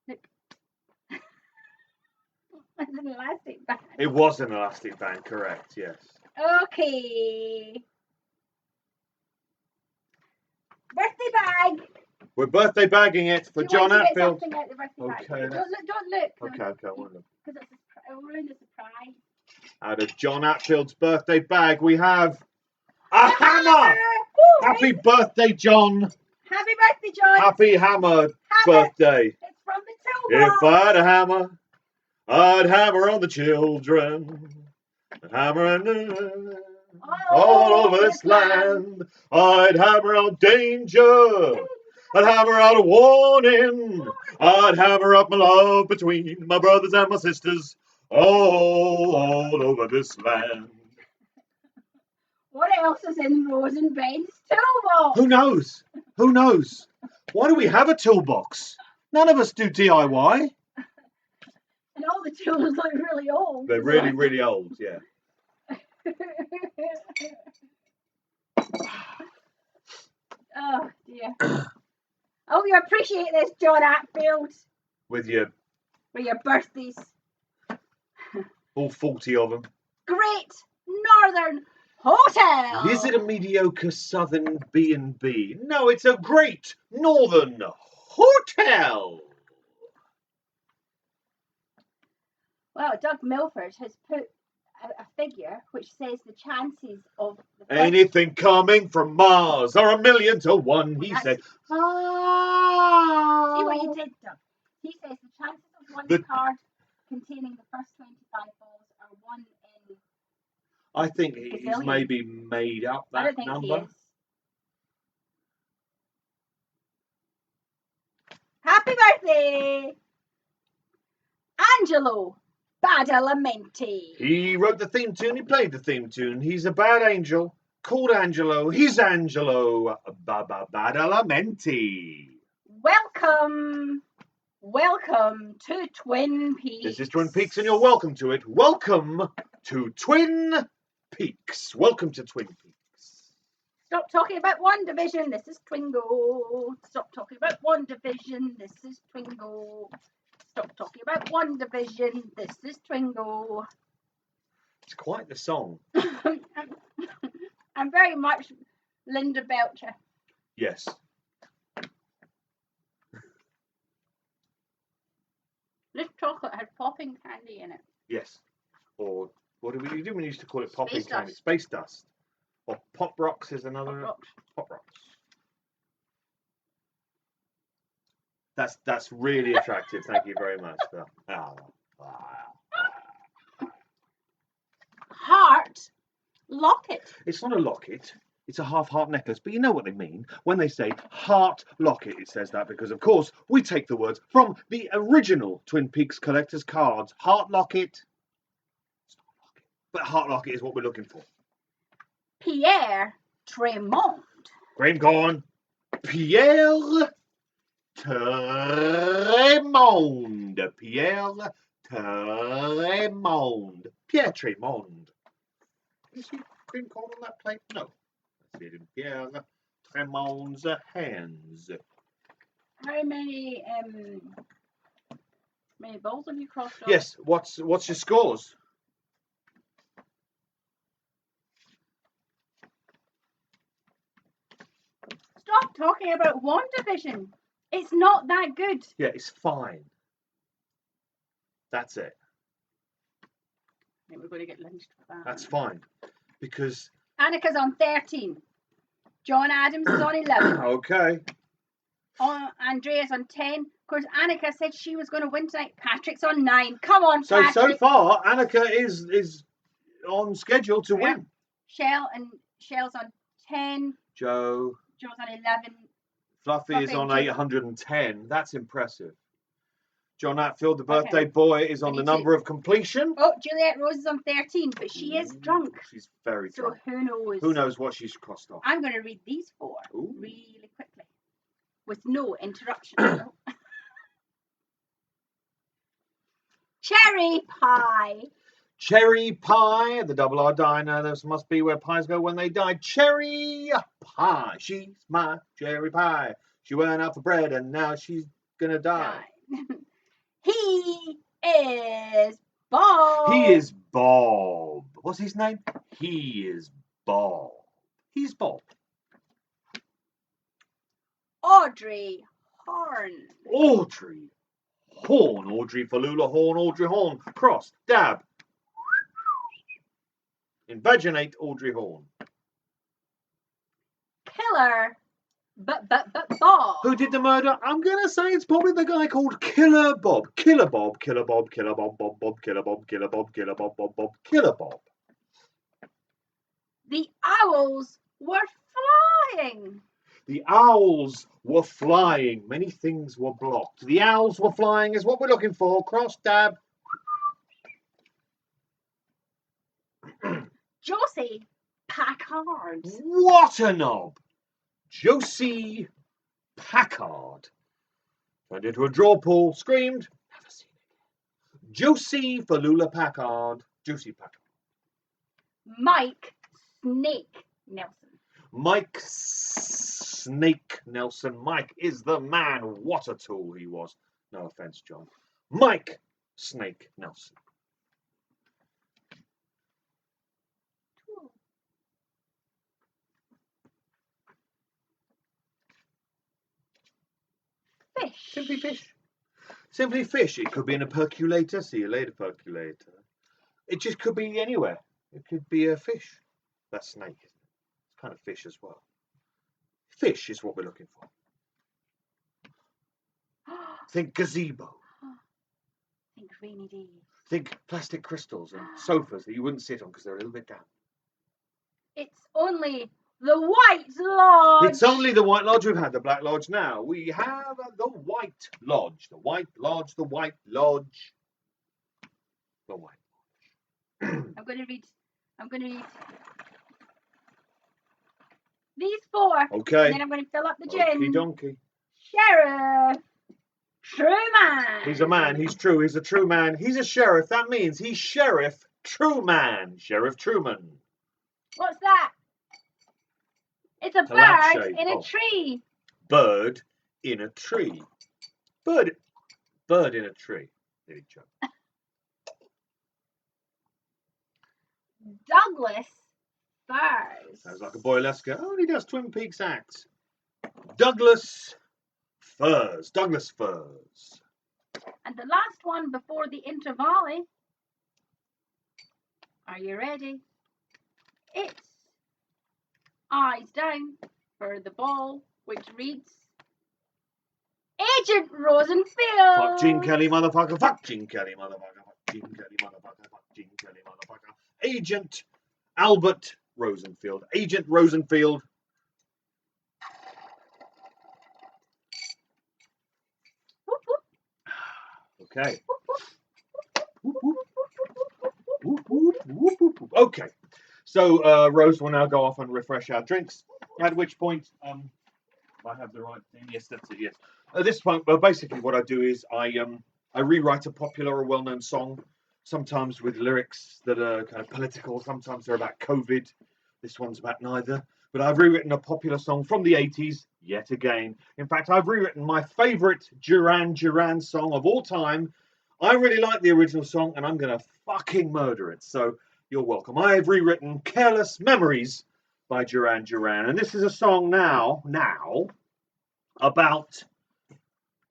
Speaker 2: Look. That's an elastic band.
Speaker 1: It was an elastic band, correct? Yes.
Speaker 2: Okay. Birthday bag.
Speaker 1: We're birthday bagging it for John
Speaker 2: Get
Speaker 1: Atfield.
Speaker 2: something out the birthday bag.
Speaker 1: Okay.
Speaker 2: Don't look.
Speaker 1: Okay, I won't look.
Speaker 2: Because it'll ruin the surprise.
Speaker 1: Out of John Atfield's birthday bag, we have a hammer.
Speaker 2: Woo!
Speaker 1: Happy birthday, John.
Speaker 2: Happy birthday, John.
Speaker 1: Happy hammer birthday.
Speaker 2: It's from the toolbox.
Speaker 1: If I had a hammer, I'd hammer on the children. I'd hammer all over this land. I'd hammer out danger. I'd hammer out a warning. I'd hammer up my love between my brothers and my sisters all over this land.
Speaker 2: What else is in Rose and Ben's toolbox?
Speaker 1: Who knows? Who knows? Why do we have a toolbox? None of us do DIY.
Speaker 2: And all the tools look really old.
Speaker 1: They're really, really old, yeah.
Speaker 2: Oh dear. Oh, you appreciate this, John Atfield,
Speaker 1: With your
Speaker 2: for your birthdays.
Speaker 1: all 40 of them.
Speaker 2: Great Northern Hotel.
Speaker 1: Is it a mediocre southern B&B? No, it's a great northern hotel.
Speaker 2: Well, Doug Milford has put a figure which says the chances of the
Speaker 1: Anything coming from Mars are 1,000,000 to 1, he said.
Speaker 2: See what you did, Doug. He says the chances of one card containing the first 25 balls are 1 in.
Speaker 1: I think he's maybe made up
Speaker 2: I
Speaker 1: that
Speaker 2: don't think
Speaker 1: number.
Speaker 2: he is. Happy birthday, Angelo Badalamenti.
Speaker 1: He wrote the theme tune, he played the theme tune. He's a bad angel called Angelo. He's Angelo Badalamenti.
Speaker 2: Welcome to Twin Peaks.
Speaker 1: This is Twin Peaks and you're welcome to it. Welcome to Twin Peaks. Welcome to Twin Peaks.
Speaker 2: Stop talking about one division. This is Twingo. Stop talking about one division. This is Twingo. Stop talking about one division. This is Twingo.
Speaker 1: It's quite the song.
Speaker 2: I'm very much Linda Belcher.
Speaker 1: Yes.
Speaker 2: This chocolate has popping candy in it.
Speaker 1: Yes. Or what do we do? We used to call it popping
Speaker 2: Space
Speaker 1: candy.
Speaker 2: dust.
Speaker 1: Space dust. Or pop rocks is another.
Speaker 2: Pop rocks.
Speaker 1: Pop rocks. That's really attractive. Thank you very much for that.
Speaker 2: Heart locket.
Speaker 1: It's not a locket. It's a half heart necklace, but you know what they mean when they say heart locket. It says that because, of course, we take the words from the original Twin Peaks collector's cards. Heart locket. It's not a locket, but heart locket is what we're looking for.
Speaker 2: Pierre Tremont.
Speaker 1: Graham gone. Pierre Tremont. Pierre Tremont. Pierre Tremont. Is he cream corn on that plate? No. I see it in Pierre Tremont's hands.
Speaker 2: How many balls have you crossed off?
Speaker 1: Yes. What's your scores?
Speaker 2: Stop talking about one division. It's not that good.
Speaker 1: Yeah, it's fine. That's it.
Speaker 2: I think we're going to get lynched for that.
Speaker 1: That's fine. Because
Speaker 2: Annika's on 13. John Adams is on 11.
Speaker 1: okay.
Speaker 2: Andrea's on 10. Of course, Annika said she was going to win tonight. Patrick's on 9. Come on,
Speaker 1: So
Speaker 2: Patrick.
Speaker 1: far, Annika is on schedule to win.
Speaker 2: Shell's on 10.
Speaker 1: Joe's
Speaker 2: on 11.
Speaker 1: Fluffy is on
Speaker 2: Fluffy.
Speaker 1: 810. That's impressive. John Atfield, the
Speaker 2: Okay.
Speaker 1: birthday boy, is on
Speaker 2: I
Speaker 1: the
Speaker 2: need to-
Speaker 1: number of completion.
Speaker 2: Oh, Juliet Rose is on 13, but she is drunk.
Speaker 1: She's very
Speaker 2: So
Speaker 1: drunk.
Speaker 2: who knows?
Speaker 1: Who knows what she's crossed off?
Speaker 2: I'm going to read these 4
Speaker 1: Ooh.
Speaker 2: really quickly with no interruption. No. Cherry pie.
Speaker 1: Cherry pie at the Double R Diner. This must be where pies go when they die. Cherry pie. She's my cherry pie. She went out for bread and now she's gonna die.
Speaker 2: He is Bob.
Speaker 1: He is Bob. What's his name? He is Bob. He's Bob.
Speaker 2: Audrey Horn.
Speaker 1: Audrey Horn. Audrey Falula Horn. Audrey Horn. Cross. Dab. Invaginate Audrey Horn.
Speaker 2: Killer. Bob.
Speaker 1: Who did the murder? I'm gonna say it's probably the guy called Killer Bob. Killer Bob. Killer Bob. Killer Bob. Bob. Bob. Killer Bob. Killer Bob. Killer Bob. Bob. Bob. Killer Bob.
Speaker 2: The owls were flying.
Speaker 1: The owls were flying. Many things were blocked. The owls were flying is what we're looking for. Cross. Dab.
Speaker 2: Josie Packard.
Speaker 1: What a knob! Josie Packard. Turned into a draw pool, screamed, never seen again. Josie Falula Packard. Josie Packard.
Speaker 2: Mike Snake Nelson.
Speaker 1: Mike Snake Nelson. Mike is the man. What a tool he was. No offense, John. Mike Snake Nelson.
Speaker 2: Fish.
Speaker 1: Simply fish. Simply fish. It could be in a percolator. See you later, percolator. It just could be anywhere. It could be a fish. That's snake, isn't it? It's kind of fish as well. Fish is what we're looking for. Think gazebo.
Speaker 2: Think rainy days.
Speaker 1: Think plastic crystals and sofas that you wouldn't sit on because they're a little bit damp.
Speaker 2: It's only the White Lodge.
Speaker 1: It's only the White Lodge. We've had the Black Lodge now. We have the White Lodge. The White Lodge. The White Lodge. The White Lodge.
Speaker 2: I'm going to read these 4.
Speaker 1: Okay.
Speaker 2: And then I'm going to fill up the gin.
Speaker 1: Okie donkey.
Speaker 2: Sheriff. True man.
Speaker 1: He's a man. He's true. He's a true man. He's a sheriff. That means he's Sheriff True Man. Sheriff Truman.
Speaker 2: What's that? It's a bird
Speaker 1: lampshade.
Speaker 2: in a
Speaker 1: Oh.
Speaker 2: tree.
Speaker 1: Bird in a tree. Bird in a tree. There you go.
Speaker 2: Douglas Firs.
Speaker 1: Sounds like a boylesque. Oh, he does Twin Peaks acts. Douglas Firs. Douglas Firs.
Speaker 2: And the last one before the intervale. Are you ready? It's eyes down for the ball, which reads Agent Rosenfield.
Speaker 1: Fuck Gene Kelly, motherfucker. Fuck Gene Kelly, motherfucker. Fuck Gene Kelly, motherfucker. Fuck Gene Kelly, motherfucker. Agent Albert Rosenfield. Agent Rosenfield.
Speaker 2: Whoop, whoop.
Speaker 1: Okay. Whoop, whoop. Whoop, whoop, whoop, whoop, whoop. Okay. So Rose will now go off and refresh our drinks. At which point, I have the right thing. Yes, that's it. Yes. At this point, well, basically, what I do is I rewrite a popular or well-known song. Sometimes with lyrics that are kind of political. Sometimes they're about COVID. This one's about neither. But I've rewritten a popular song from the 80s yet again. In fact, I've rewritten my favourite Duran Duran song of all time. I really like the original song, and I'm going to fucking murder it. So you're welcome. I've rewritten Careless Memories by Duran Duran. And this is a song now, about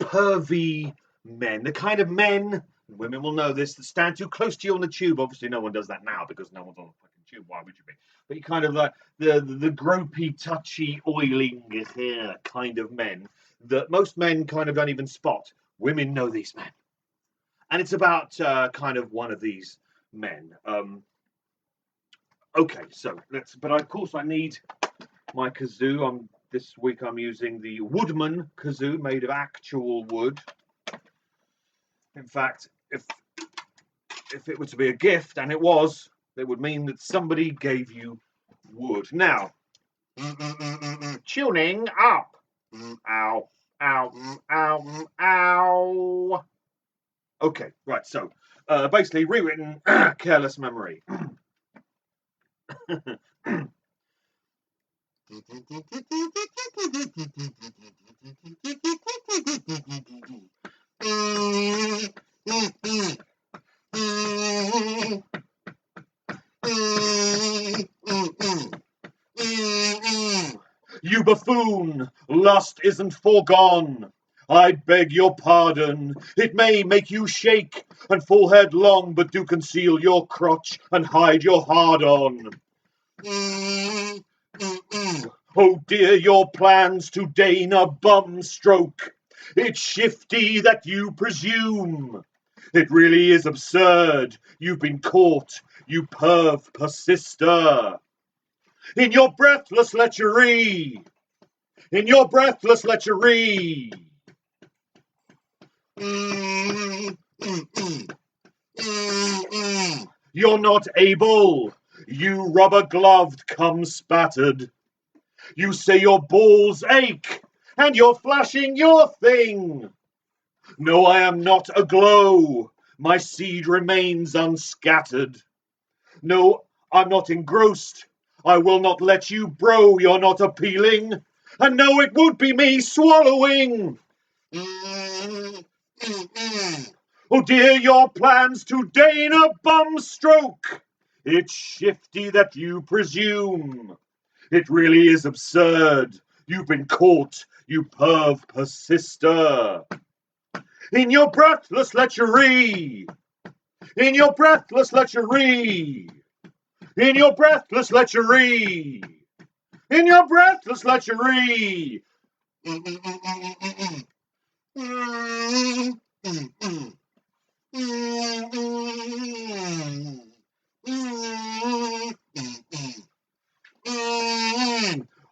Speaker 1: pervy men. The kind of men, women will know this, that stand too close to you on the tube. Obviously, no one does that now because no one's on the fucking tube. Why would you be? But you kind of like the gropey, touchy, oiling hair kind of men that most men kind of don't even spot. Women know these men. And it's about kind of one of these men. Okay, so but of course I need my kazoo. This week I'm using the Woodman kazoo made of actual wood. In fact, if it were to be a gift, and it was, it would mean that somebody gave you wood. Now, tuning up. Ow, ow, ow, ow. Okay, right, so basically rewritten careless memory. You buffoon, lust isn't foregone. I beg your pardon. It may make you shake and fall headlong, but do conceal your crotch and hide your hard-on. Oh dear, your plans to deign a bum stroke. It's shifty that you presume. It really is absurd. You've been caught, you perv persister. In your breathless lechery. In your breathless lechery. You're not able. You rubber-gloved cum spattered. You say your balls ache, and you're flashing your thing. No, I am not aglow. My seed remains unscattered. No, I'm not engrossed. I will not let you bro, you're not appealing. And no, it won't be me swallowing. Oh dear, your plans to deign a bum stroke. It's shifty that you presume. It really is absurd. You've been caught, you perv persister. In your breathless lechery. In your breathless lechery. In your breathless lechery. In your breathless lechery.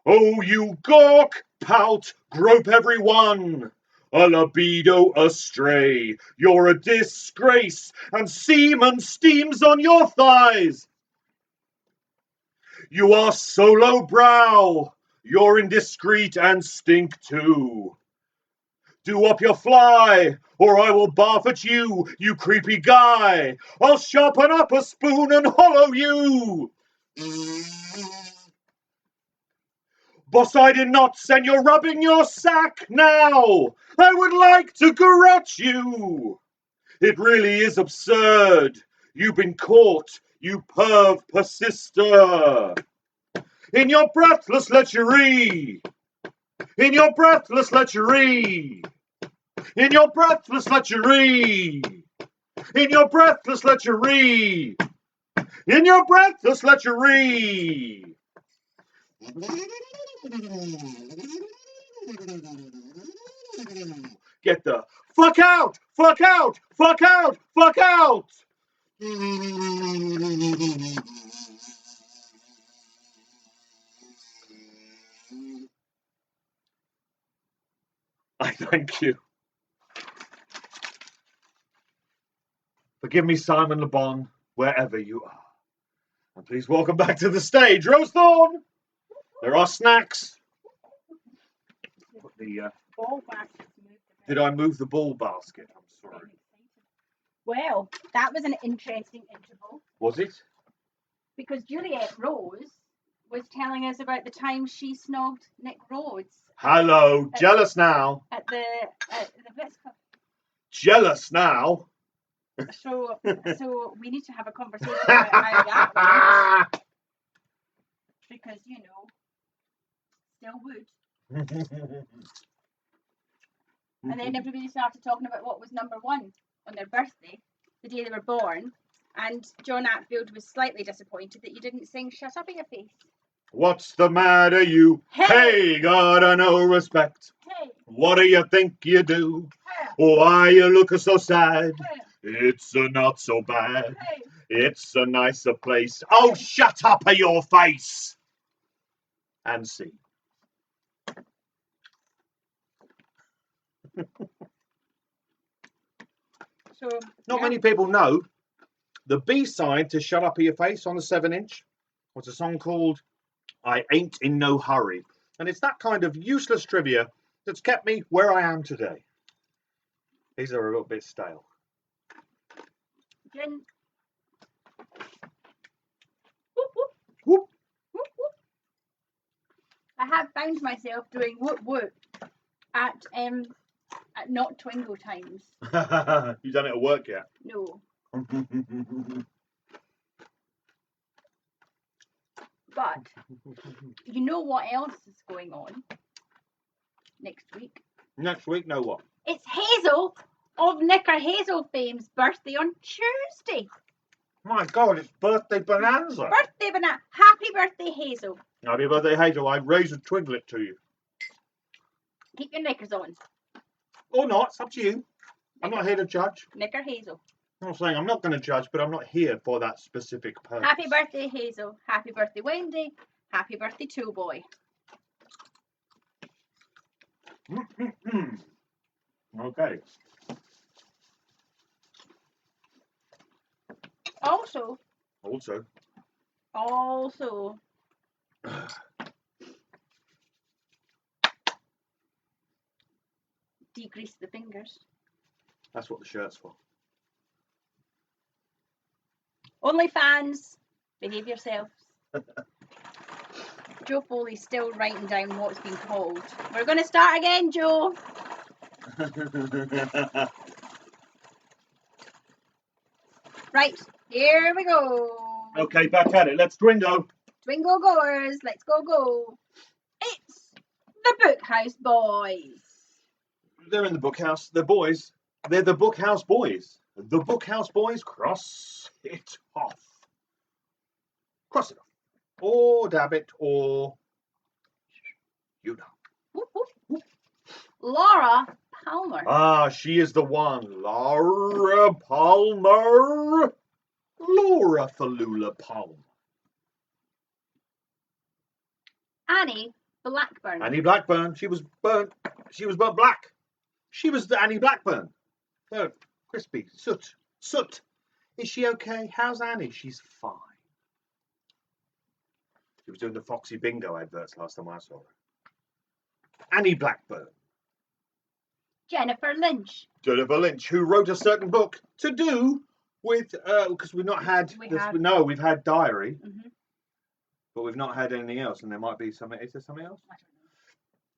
Speaker 1: Oh, you gawk, pout, grope everyone. A libido astray. You're a disgrace, and semen steams on your thighs. You are solo brow. You're indiscreet and stink too. Do up your fly, or I will barf at you, you creepy guy. I'll sharpen up a spoon and hollow you. Boss, I did not send you rubbing your sack now. I would like to garrote you. It really is absurd. You've been caught, you perv persister. In your breathless lechery. In your breathless lechery. In your breathless lechery. In your breathless lechery. In your breathless lechery. Get the fuck out! Fuck out! Fuck out! Fuck out! I thank you. Forgive me, Simon Le Bon, wherever you are. And please welcome back to the stage, Rose Thorne. There are snacks. Put the,
Speaker 2: Ball basket moved a bit.
Speaker 1: did I move the ball basket? I'm sorry.
Speaker 2: Well, that was an interesting interval
Speaker 1: Was it?
Speaker 2: because Juliet Rose was telling us about the time she snogged Nick Rhodes
Speaker 1: Hello, jealous now.
Speaker 2: at the Blitz Club.
Speaker 1: Jealous now.
Speaker 2: So we need to have a conversation about how that went because still would. And then everybody started talking about what was number one on their birthday, the day they were born. And John Atfield was slightly disappointed that you didn't sing "Shut Up in Your Face."
Speaker 1: What's the matter, you?
Speaker 2: Hey!
Speaker 1: Gotta no respect.
Speaker 2: Hey!
Speaker 1: What do you think you do?
Speaker 2: Hey!
Speaker 1: Why you look so sad?
Speaker 2: Hey!
Speaker 1: It's not so bad.
Speaker 2: Hey!
Speaker 1: It's a nicer place. Oh, shut up in your face! And see.
Speaker 2: So
Speaker 1: Not
Speaker 2: yeah.
Speaker 1: many people know the B-side to Shut Up Your Face on the 7-inch was a song called I Ain't in No Hurry. And it's that kind of useless trivia that's kept me where I am today. These are a little bit stale.
Speaker 2: Gin. Whoop, whoop,
Speaker 1: Whoop.
Speaker 2: whoop, whoop. I have found myself doing whoop whoop at not Twingo times.
Speaker 1: You done it at work yet?
Speaker 2: No. But you know what else is going on next week?
Speaker 1: Next week, know what?
Speaker 2: It's Hazel of Knicker Hazel fame's birthday on Tuesday.
Speaker 1: My God, it's birthday bonanza.
Speaker 2: Birthday banana. Happy birthday, Hazel.
Speaker 1: Happy birthday, Hazel. I raise a twiglet to you.
Speaker 2: Keep your knickers on.
Speaker 1: Or not, it's up to you. I'm not here to judge.
Speaker 2: Knicker Hazel.
Speaker 1: I'm not saying I'm not going to judge, but I'm not here for that specific purpose.
Speaker 2: Happy birthday, Hazel. Happy birthday, Wendy. Happy birthday, Two Boy.
Speaker 1: Okay.
Speaker 2: Also, degrease the fingers.
Speaker 1: That's what the shirt's for.
Speaker 2: OnlyFans, behave yourselves. Joe Foley's still writing down what's been called. We're going to start again, Joe. Right, here we go.
Speaker 1: Okay, back at it. Let's Twingo.
Speaker 2: Twingo goers, let's go. It's the Bookhouse Boys.
Speaker 1: They're in the bookhouse. They're boys. They're the Bookhouse Boys. The Bookhouse Boys cross it off. Cross it off. Or dab it, or you know.
Speaker 2: Whoop, whoop, whoop. Laura Palmer.
Speaker 1: Ah, she is the one. Laura Palmer. Laura Falula Palmer.
Speaker 2: Annie Blackburn.
Speaker 1: Annie Blackburn. She was burnt. She was burnt black. She was the Annie Blackburn. Burnt, crispy, soot. Soot. Is she okay? How's Annie? She's fine. She was doing the Foxy Bingo adverts last time I saw her. Annie Blackburn.
Speaker 2: Jennifer Lynch.
Speaker 1: Jennifer Lynch, who wrote a certain book to do with, because we've not had, we've had Diary, but we've not had anything else, and there might be something, is there something else?
Speaker 2: I don't know.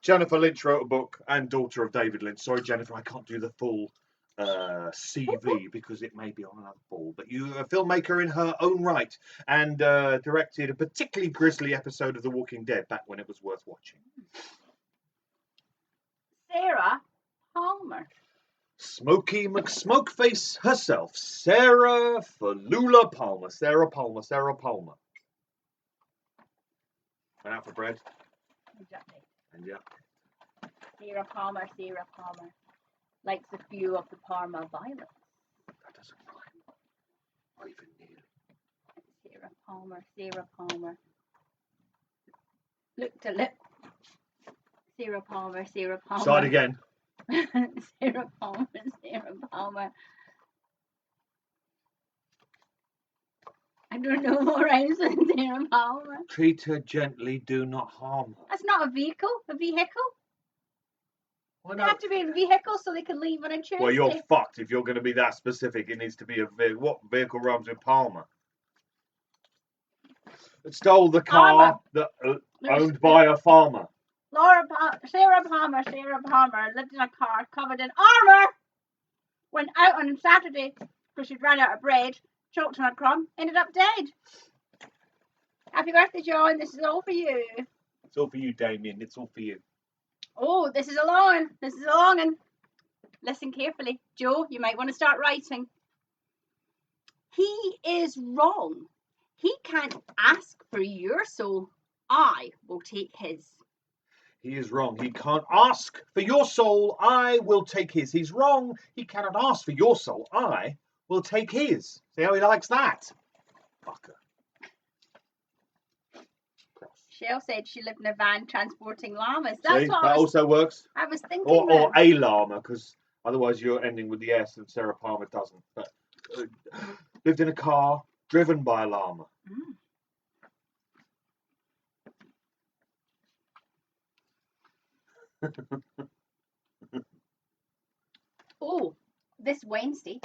Speaker 1: Jennifer Lynch wrote a book, and daughter of David Lynch. Sorry, Jennifer, I can't do the full CV because it may be on another ball, but you a filmmaker in her own right, and directed a particularly grisly episode of The Walking Dead back when it was worth watching.
Speaker 2: Sarah Palmer.
Speaker 1: Smokey McSmokeface herself, Sarah Falula Palmer. Sarah Palmer. Went out for bread.
Speaker 2: Exactly.
Speaker 1: And yeah.
Speaker 2: Sarah Palmer. Likes a few of the Parma violets.
Speaker 1: That doesn't rhyme. Not even nearly.
Speaker 2: Sarah Palmer. Lip to lip. Sarah Palmer.
Speaker 1: Start again.
Speaker 2: Sarah Palmer. I don't know what rhymes with Sarah Palmer.
Speaker 1: Treat her gently, do not harm her.
Speaker 2: That's not a vehicle. A vehicle?
Speaker 1: Why
Speaker 2: They have to be a vehicle so they can leave on a Tuesday.
Speaker 1: Well, you're fucked if you're going to be that specific. It needs to be a vehicle. What vehicle rhymes with Palmer? It stole the car that owned by a farmer.
Speaker 2: Sarah Palmer lived in a car covered in armour. Went out on Saturday because she'd run out of bread, choked on a crumb, ended up dead. Happy birthday, John. This is all for you.
Speaker 1: It's all for you, Damien. It's all for you.
Speaker 2: Oh, this is a long one. Listen carefully. Joe, you might want to start writing. He is wrong. He can't ask for your soul. I will take his.
Speaker 1: He is wrong. He can't ask for your soul. I will take his. He's wrong. He cannot ask for your soul. I will take his. See how he likes that? Fucker.
Speaker 2: Shell said she lived in a van transporting llamas.
Speaker 1: That also works.
Speaker 2: I was thinking.
Speaker 1: Or a llama, because Otherwise, you're ending with the S, and Sarah Palmer doesn't. But lived in a car driven by a llama.
Speaker 2: Oh, this Wednesday.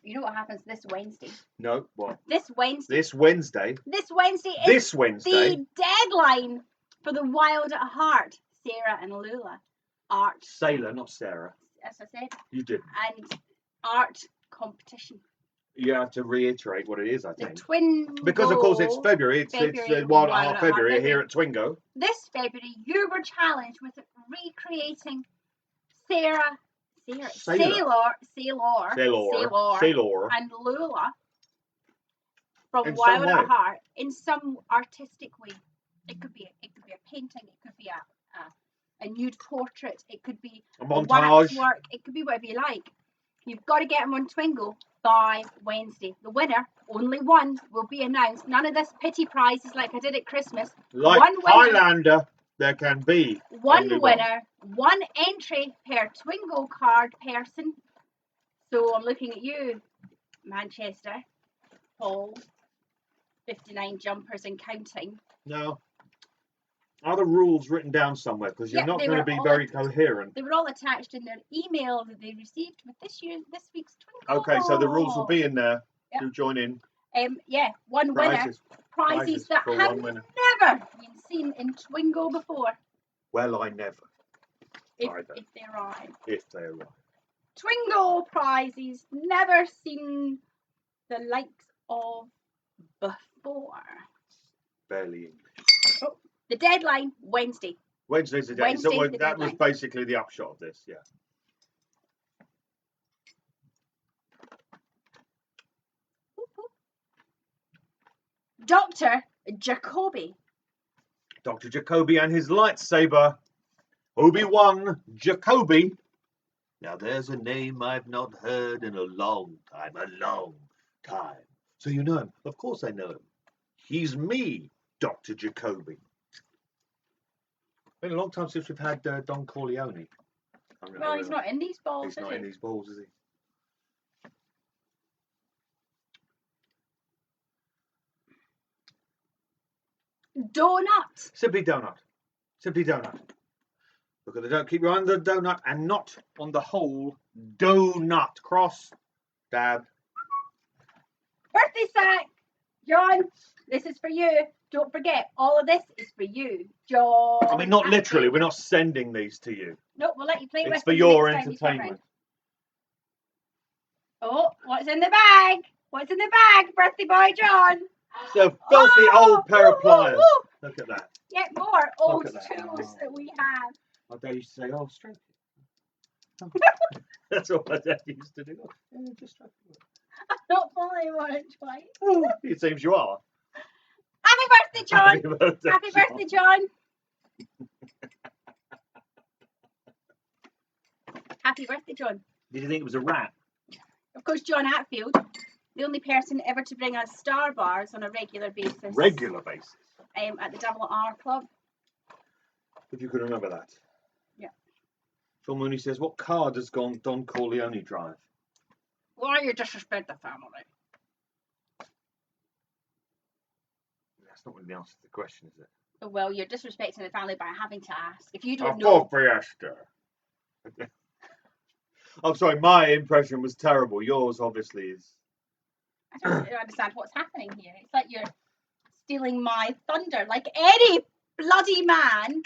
Speaker 2: You know what happens this Wednesday?
Speaker 1: No, what?
Speaker 2: This Wednesday.
Speaker 1: This Wednesday.
Speaker 2: This Wednesday is
Speaker 1: This Wednesday.
Speaker 2: the deadline for the Wild at Heart. Sarah and Lula art.
Speaker 1: Sailor, not Sarah.
Speaker 2: As I said.
Speaker 1: You didn't.
Speaker 2: And art competition.
Speaker 1: You have to reiterate what it is, I
Speaker 2: The
Speaker 1: think.
Speaker 2: Twingo.
Speaker 1: Because of course it's February. It's Wild at Heart February here at Twingo.
Speaker 2: This February, you were challenged with recreating Sailor and Lula from Wild at Heart in some artistic way. It could be a painting. It could be a nude portrait. It could be
Speaker 1: a montage.
Speaker 2: Work. It could be whatever you like. You've got to get them on Twingo by Wednesday. The winner, only one, will be announced. None of this pity prizes like I did at Christmas.
Speaker 1: Like one winner, Highlander, there can be
Speaker 2: one winner, one entry per Twingo card person. So I'm looking at you, Manchester, Paul, 59 jumpers and counting.
Speaker 1: No. Are the rules written down somewhere? Because you're not going to be very coherent.
Speaker 2: They were all attached in their email that they received with this week's Twingo.
Speaker 1: Okay, so the rules will be in there. Yep. To join in.
Speaker 2: One winner. Prizes that have never been seen in Twingo before.
Speaker 1: Well, I never.
Speaker 2: If they arrive.
Speaker 1: If they arrive.
Speaker 2: Twingo prizes never seen the likes of before.
Speaker 1: Barely English.
Speaker 2: Oh. The deadline, Wednesday.
Speaker 1: Wednesday's the deadline. So that was basically the upshot of this, yeah.
Speaker 2: Dr. Jacoby.
Speaker 1: Dr. Jacoby and his lightsaber. Obi-Wan Jacoby. Now there's a name I've not heard in a long time. So you know him? Of course I know him. He's me, Dr. Jacoby. Been a long time since we've had Don Corleone.
Speaker 2: Well, he's not in these balls,
Speaker 1: He's not in these balls, is
Speaker 2: he? Donut.
Speaker 1: Simply donut. Simply donut. Look at the donut. Keep your eye on the donut and not on the whole donut. Cross. Dab.
Speaker 2: Birthday sack. John, this is for you. Don't forget, all of this is for you, John.
Speaker 1: I mean, not literally. We're not sending these to you.
Speaker 2: No, we'll let you play with it.
Speaker 1: It's for your entertainment.
Speaker 2: Oh, what's in the bag? What's in the bag, birthday boy John?
Speaker 1: It's a filthy old pair of pliers. Look at that.
Speaker 2: Yet more old tools that we have.
Speaker 1: My dad used to say, oh, stroke it. That's what my dad used to do. Yeah, just stroke it.
Speaker 2: I'm not falling on it twice.
Speaker 1: Oh, it seems you are.
Speaker 2: Happy birthday, John. Happy birthday, John. Happy birthday, John.
Speaker 1: Did you think it was a rat?
Speaker 2: Of course, John Atfield, the only person ever to bring us star bars on a regular basis.
Speaker 1: Regular basis?
Speaker 2: At the Double R Club.
Speaker 1: If you could remember that.
Speaker 2: Yeah.
Speaker 1: Sean Mooney says, what car does Don Corleone drive?
Speaker 2: Why you disrespect the family?
Speaker 1: That's not really the answer to the question, is it?
Speaker 2: Well, you're disrespecting the family by having to ask. If you don't
Speaker 1: know... Fiesta. I'm sorry, my impression was terrible. Yours obviously is.
Speaker 2: I don't understand what's happening here. It's like you're stealing my thunder, like any bloody man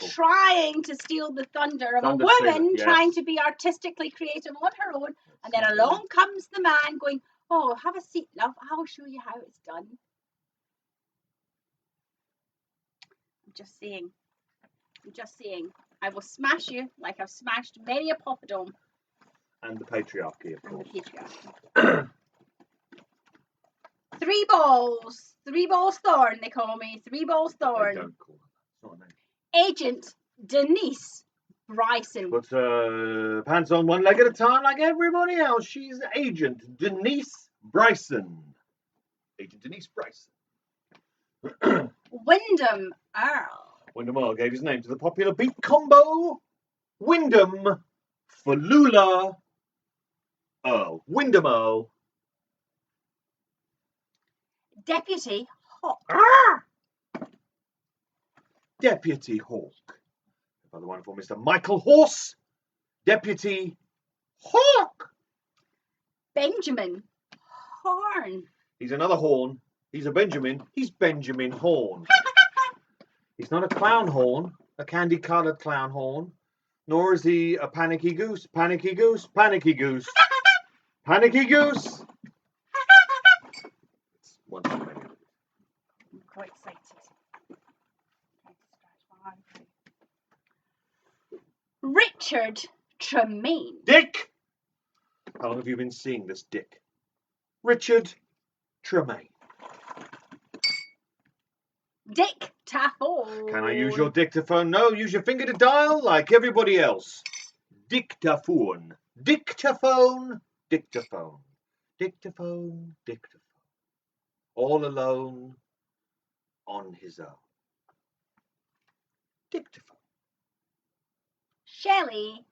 Speaker 2: trying to steal the thunder of a woman trying to be artistically creative on her own, and then along comes the man going, oh, have a seat, love, I'll show you how it's done. I'm just saying, I will smash you like I've smashed many a poppadom.
Speaker 1: And the patriarchy, of course.
Speaker 2: And the patriarchy. 3 balls. 3 balls Thorn, they call me. 3 balls Thorn.
Speaker 1: They don't call them. It's not a name.
Speaker 2: Agent Denise Bryson.
Speaker 1: Put pants on one leg at a time like everybody else. She's Agent Denise Bryson. Agent Denise Bryson.
Speaker 2: Wyndham Earl.
Speaker 1: Wyndham Earl gave his name to the popular beat combo Wyndham for Lula Earl. Wyndham Earl.
Speaker 2: Deputy Hawk.
Speaker 1: Deputy Hawk. By the wonderful Mr. Michael Horse. Deputy Hawk.
Speaker 2: Benjamin Horn.
Speaker 1: He's another Horn. He's a Benjamin. He's Benjamin Horn. He's not a clown horn, a candy-coloured clown horn, nor is he a panicky goose. Panicky goose, panicky goose. Panicky goose. It's one too many.
Speaker 2: I'm quite excited. Richard Tremaine.
Speaker 1: Dick! How long have you been seeing this Dick? Richard Tremaine.
Speaker 2: Dictaphone.
Speaker 1: Can I use your dictaphone? No, use your finger to dial like everybody else. Dictaphone. Dictaphone. Dictaphone. Dictaphone. Dictaphone. All alone on his own. Dictaphone.
Speaker 2: Shelley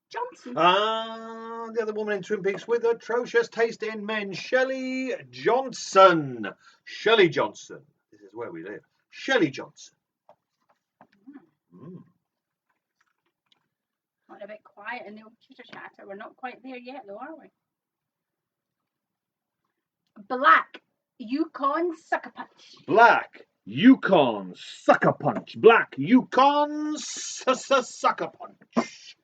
Speaker 2: Johnson.
Speaker 1: The other woman in Twin Peaks with atrocious taste in men. Shelley Johnson. Shelley Johnson. This is where we live. Shelley Johnson.
Speaker 2: Not a bit quiet in the old chitter chatter. We're not quite there yet, though, are we? Black Yukon Sucker Punch.
Speaker 1: Black Yukon Sucker Punch. Black Yukon Sucker Punch.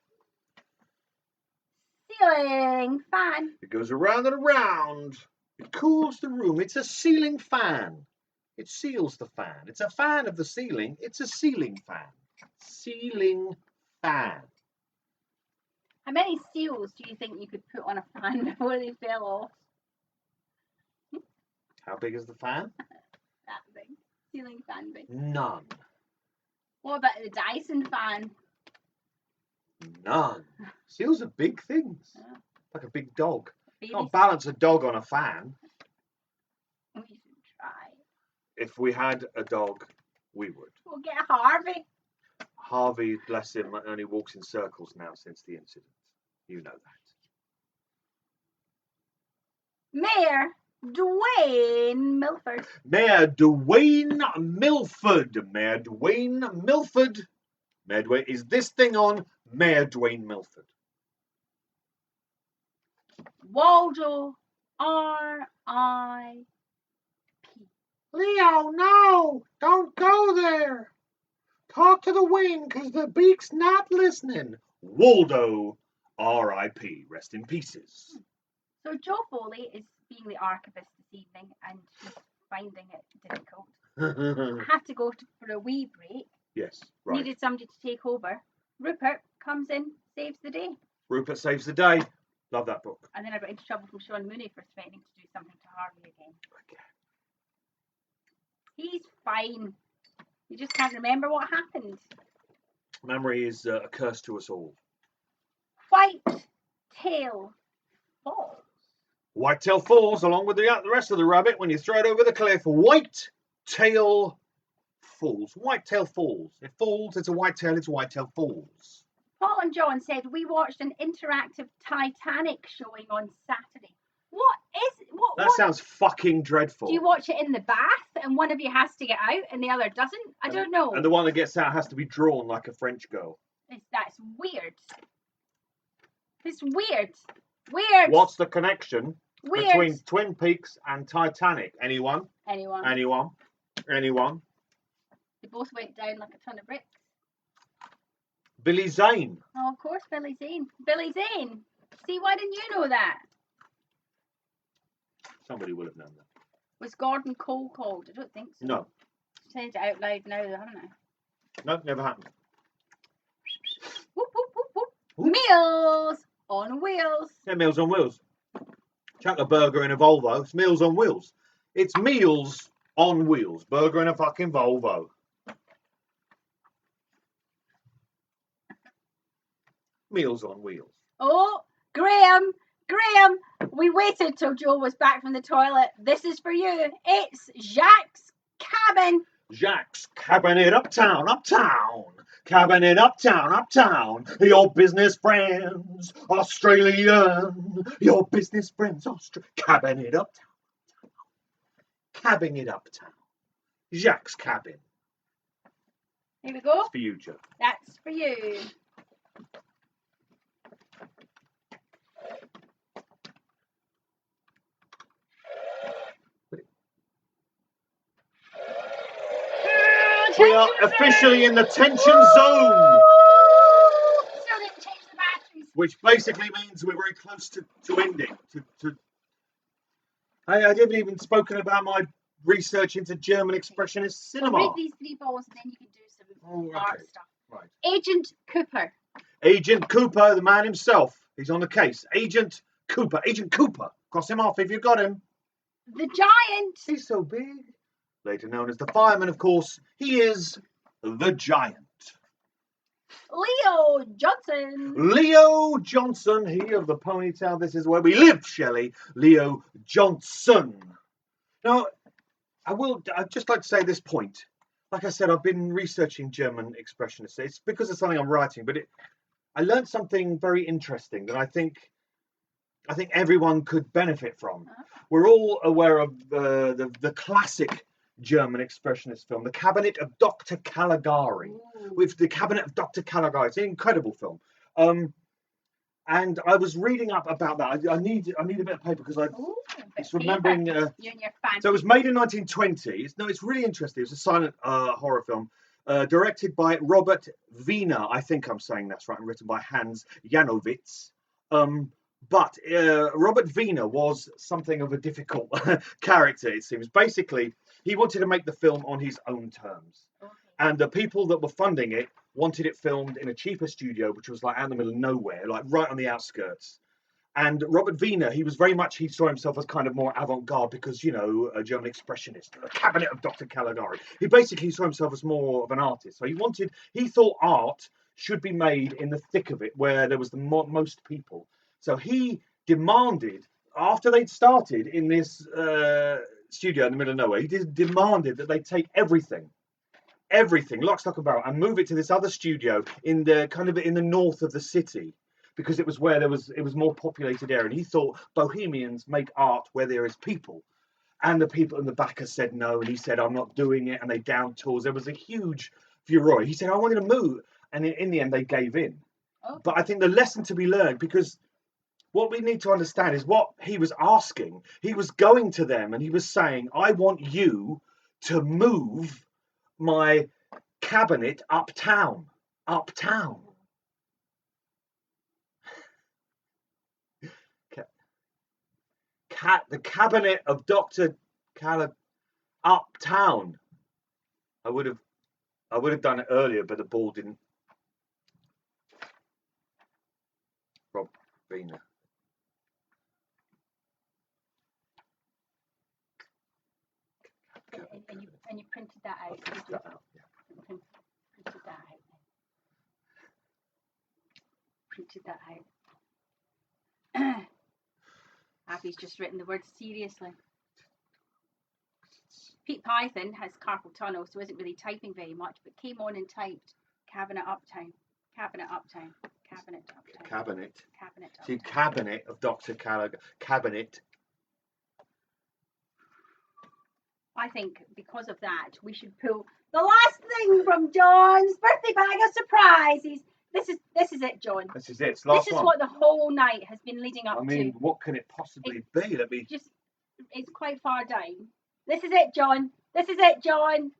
Speaker 2: Ceiling fan.
Speaker 1: It goes around and around. It cools the room. It's a ceiling fan. It seals the fan. It's a fan of the ceiling. It's a ceiling fan. Ceiling fan.
Speaker 2: How many seals do you think you could put on a fan before they fell off?
Speaker 1: How big is the fan?
Speaker 2: That big. Ceiling fan big.
Speaker 1: None.
Speaker 2: What about the Dyson fan?
Speaker 1: None. Seals are big things.
Speaker 2: Yeah.
Speaker 1: Like a big dog.
Speaker 2: Baby
Speaker 1: Can't balance a dog on a fan.
Speaker 2: We should try.
Speaker 1: If we had a dog, we would.
Speaker 2: We'll get Harvey.
Speaker 1: Harvey, bless him, only walks in circles now since the incident. You know that.
Speaker 2: Mayor Dwayne Milford.
Speaker 1: Mayor Dwayne Milford. Mayor Dwayne Milford. Mayor Dwayne, is this thing on? Mayor Dwayne Milford.
Speaker 2: Waldo R.I.P.
Speaker 1: Leo, no! Don't go there! Talk to the wing, because the beak's not listening. Waldo R.I.P. Rest in pieces.
Speaker 2: So Joe Foley is being the archivist this evening and she's finding it difficult. I had to go for a wee break.
Speaker 1: Yes, right.
Speaker 2: Needed somebody to take over. Rupert comes in, saves the day.
Speaker 1: Rupert Saves the Day. Love that book.
Speaker 2: And then I got into trouble from Sean Mooney for threatening to do something to Harvey again.
Speaker 1: Okay.
Speaker 2: He's fine. You just can't remember what happened.
Speaker 1: Memory is a curse to us all.
Speaker 2: White Tail Falls.
Speaker 1: Whitetail falls along with the rest of the rabbit when you throw it over the cliff. Whitetail falls. Whitetail falls. It falls, it's a whitetail, it's whitetail falls.
Speaker 2: Paul and John said we watched an interactive Titanic showing on Saturday. What is what?
Speaker 1: That sounds fucking dreadful.
Speaker 2: Do you watch it in the bath and one of you has to get out and the other doesn't? I don't know.
Speaker 1: And the one that gets out has to be drawn like a French girl.
Speaker 2: That's weird. It's weird. Weird.
Speaker 1: What's the connection
Speaker 2: Weird.
Speaker 1: between Twin Peaks and Titanic? Anyone?
Speaker 2: Anyone?
Speaker 1: Anyone? Anyone?
Speaker 2: They both went down like a ton of bricks.
Speaker 1: Billy Zane.
Speaker 2: Oh, of course, Billy Zane. Billy Zane. See, why didn't you know that?
Speaker 1: Somebody would have known that.
Speaker 2: Was Gordon Cole called? I don't think so.
Speaker 1: No.
Speaker 2: Said it out loud now, haven't I?
Speaker 1: No, never happened.
Speaker 2: Whoop, whoop, whoop, whoop. Meals on wheels.
Speaker 1: Yeah, Meals on Wheels. Chuck a burger in a Volvo. It's Meals on Wheels. It's Meals on Wheels. Burger in a fucking Volvo. Meals on Wheels.
Speaker 2: Oh, Graham, we waited till Joe was back from the toilet. This is for you. It's Jacques' cabin.
Speaker 1: Jacques' cabin in Uptown. Cabinet uptown, uptown. Your business friends, Australian. Your business friends, Cabinet uptown. Cabinet uptown. Jacques' cabin.
Speaker 2: Here we go.
Speaker 1: It's for you, Joe.
Speaker 2: That's for you.
Speaker 1: We are officially in the tension zone.
Speaker 2: Still didn't change the batteries.
Speaker 1: Which basically means we're very close to ending. I haven't even spoken about my research into German expressionist cinema.
Speaker 2: We'll read these 3 balls and then you can do some art stuff.
Speaker 1: Right.
Speaker 2: Agent Cooper.
Speaker 1: Agent Cooper, the man himself. He's on the case. Agent Cooper. Agent Cooper. Cross him off if you've got him.
Speaker 2: The Giant.
Speaker 1: He's so big. Later known as the Fireman, of course. He is the Giant.
Speaker 2: Leo Johnson.
Speaker 1: Leo Johnson, he of the ponytail. This is where we live, Shelley. Leo Johnson. Now, I'd just like to say at this point, like I said, I've been researching German expressionists. It's because of something I'm writing, but I learned something very interesting that I think everyone could benefit from. We're all aware of the classic German expressionist film, The Cabinet of Dr. Caligari. With The Cabinet of Dr. Caligari. It's an incredible film. And I was reading up about that. I need a bit of paper because it's remembering.
Speaker 2: You and your fancy.
Speaker 1: So it was made in 1920. It's really interesting. It was a silent horror film directed by Robert Wiener. I think I'm saying that's right, and written by Hans Janowitz. But Robert Wiener was something of a difficult character, it seems. Basically, he wanted to make the film on his own terms.
Speaker 2: Okay.
Speaker 1: And the people that were funding it wanted it filmed in a cheaper studio, which was like out in the middle of nowhere, like right on the outskirts. And Robert Wiener, he saw himself as kind of more avant-garde because, you know, a German expressionist, a Cabinet of Dr. Caligari. He basically saw himself as more of an artist. So he thought art should be made in the thick of it, where there was the most people. So he demanded, after they'd started in this studio in the middle of nowhere, he demanded that they take everything, lock, stock and barrel, and move it to this other studio in the north of the city, because it was where it was more populated area. And he thought Bohemians make art where there is people. And the people in the backers said no, and he said, I'm not doing it, and they downed tools. There was a huge furore. He said, I wanted to move, and in the end they gave in.
Speaker 2: Okay.
Speaker 1: But I think the lesson to be learned, because what we need to understand is what he was asking. He was going to them and he was saying, I want you to move my cabinet uptown. Uptown. The cabinet of Dr. Uptown. I would have done it earlier, but the ball didn't. Rob Wiener.
Speaker 2: And you printed that out.
Speaker 1: Printed that out, yeah.
Speaker 2: Printed that out. Printed that out. Abby's just written the word seriously. Pete Python has carpal tunnel, so isn't really typing very much, but came on and typed Cabinet Uptown. Cabinet Uptown. Cabinet Uptown.
Speaker 1: Cabinet.
Speaker 2: Cabinet Uptown.
Speaker 1: See, Cabinet of Dr. Caligari. Cabinet.
Speaker 2: I think because of that, we should pull the last thing from John's birthday bag of surprises. This is it, John.
Speaker 1: This is it. It's the last
Speaker 2: This is
Speaker 1: one.
Speaker 2: what the whole night has been leading up
Speaker 1: I mean,
Speaker 2: to.
Speaker 1: what can it possibly be?
Speaker 2: It's quite far down. This is it, John. This is it, John.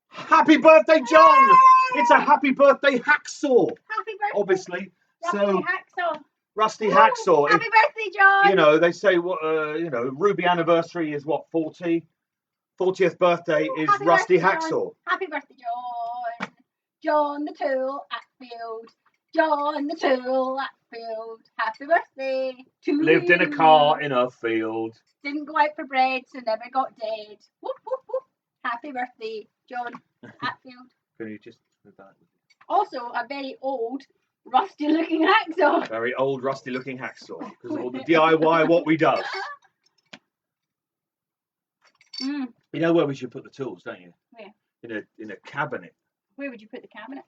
Speaker 1: Happy birthday, John!
Speaker 2: Yay!
Speaker 1: It's a happy birthday hacksaw,
Speaker 2: Happy birthday.
Speaker 1: obviously.
Speaker 2: Rusty
Speaker 1: So
Speaker 2: hacksaw.
Speaker 1: rusty
Speaker 2: Woo!
Speaker 1: hacksaw.
Speaker 2: Happy birthday, John.
Speaker 1: You know, they say what Ruby anniversary is what, 40? 40th birthday is
Speaker 2: Happy
Speaker 1: rusty
Speaker 2: birthday,
Speaker 1: hacksaw.
Speaker 2: John. Happy birthday, John. John the Tool Atfield. John the Tool Atfield. Happy birthday to
Speaker 1: Lived
Speaker 2: you.
Speaker 1: in a car in a field.
Speaker 2: Didn't go out for bread, so never got dead. Whoop, whoop, whoop. Happy birthday, John Atfield.
Speaker 1: Can you just move that?
Speaker 2: Also, a very old, rusty-looking hacksaw.
Speaker 1: Very old, rusty-looking hacksaw. Because of all the DIY, what we does.
Speaker 2: Mm.
Speaker 1: You know where we should put the tools, don't you?
Speaker 2: Where?
Speaker 1: In a cabinet.
Speaker 2: Where would you put the cabinet?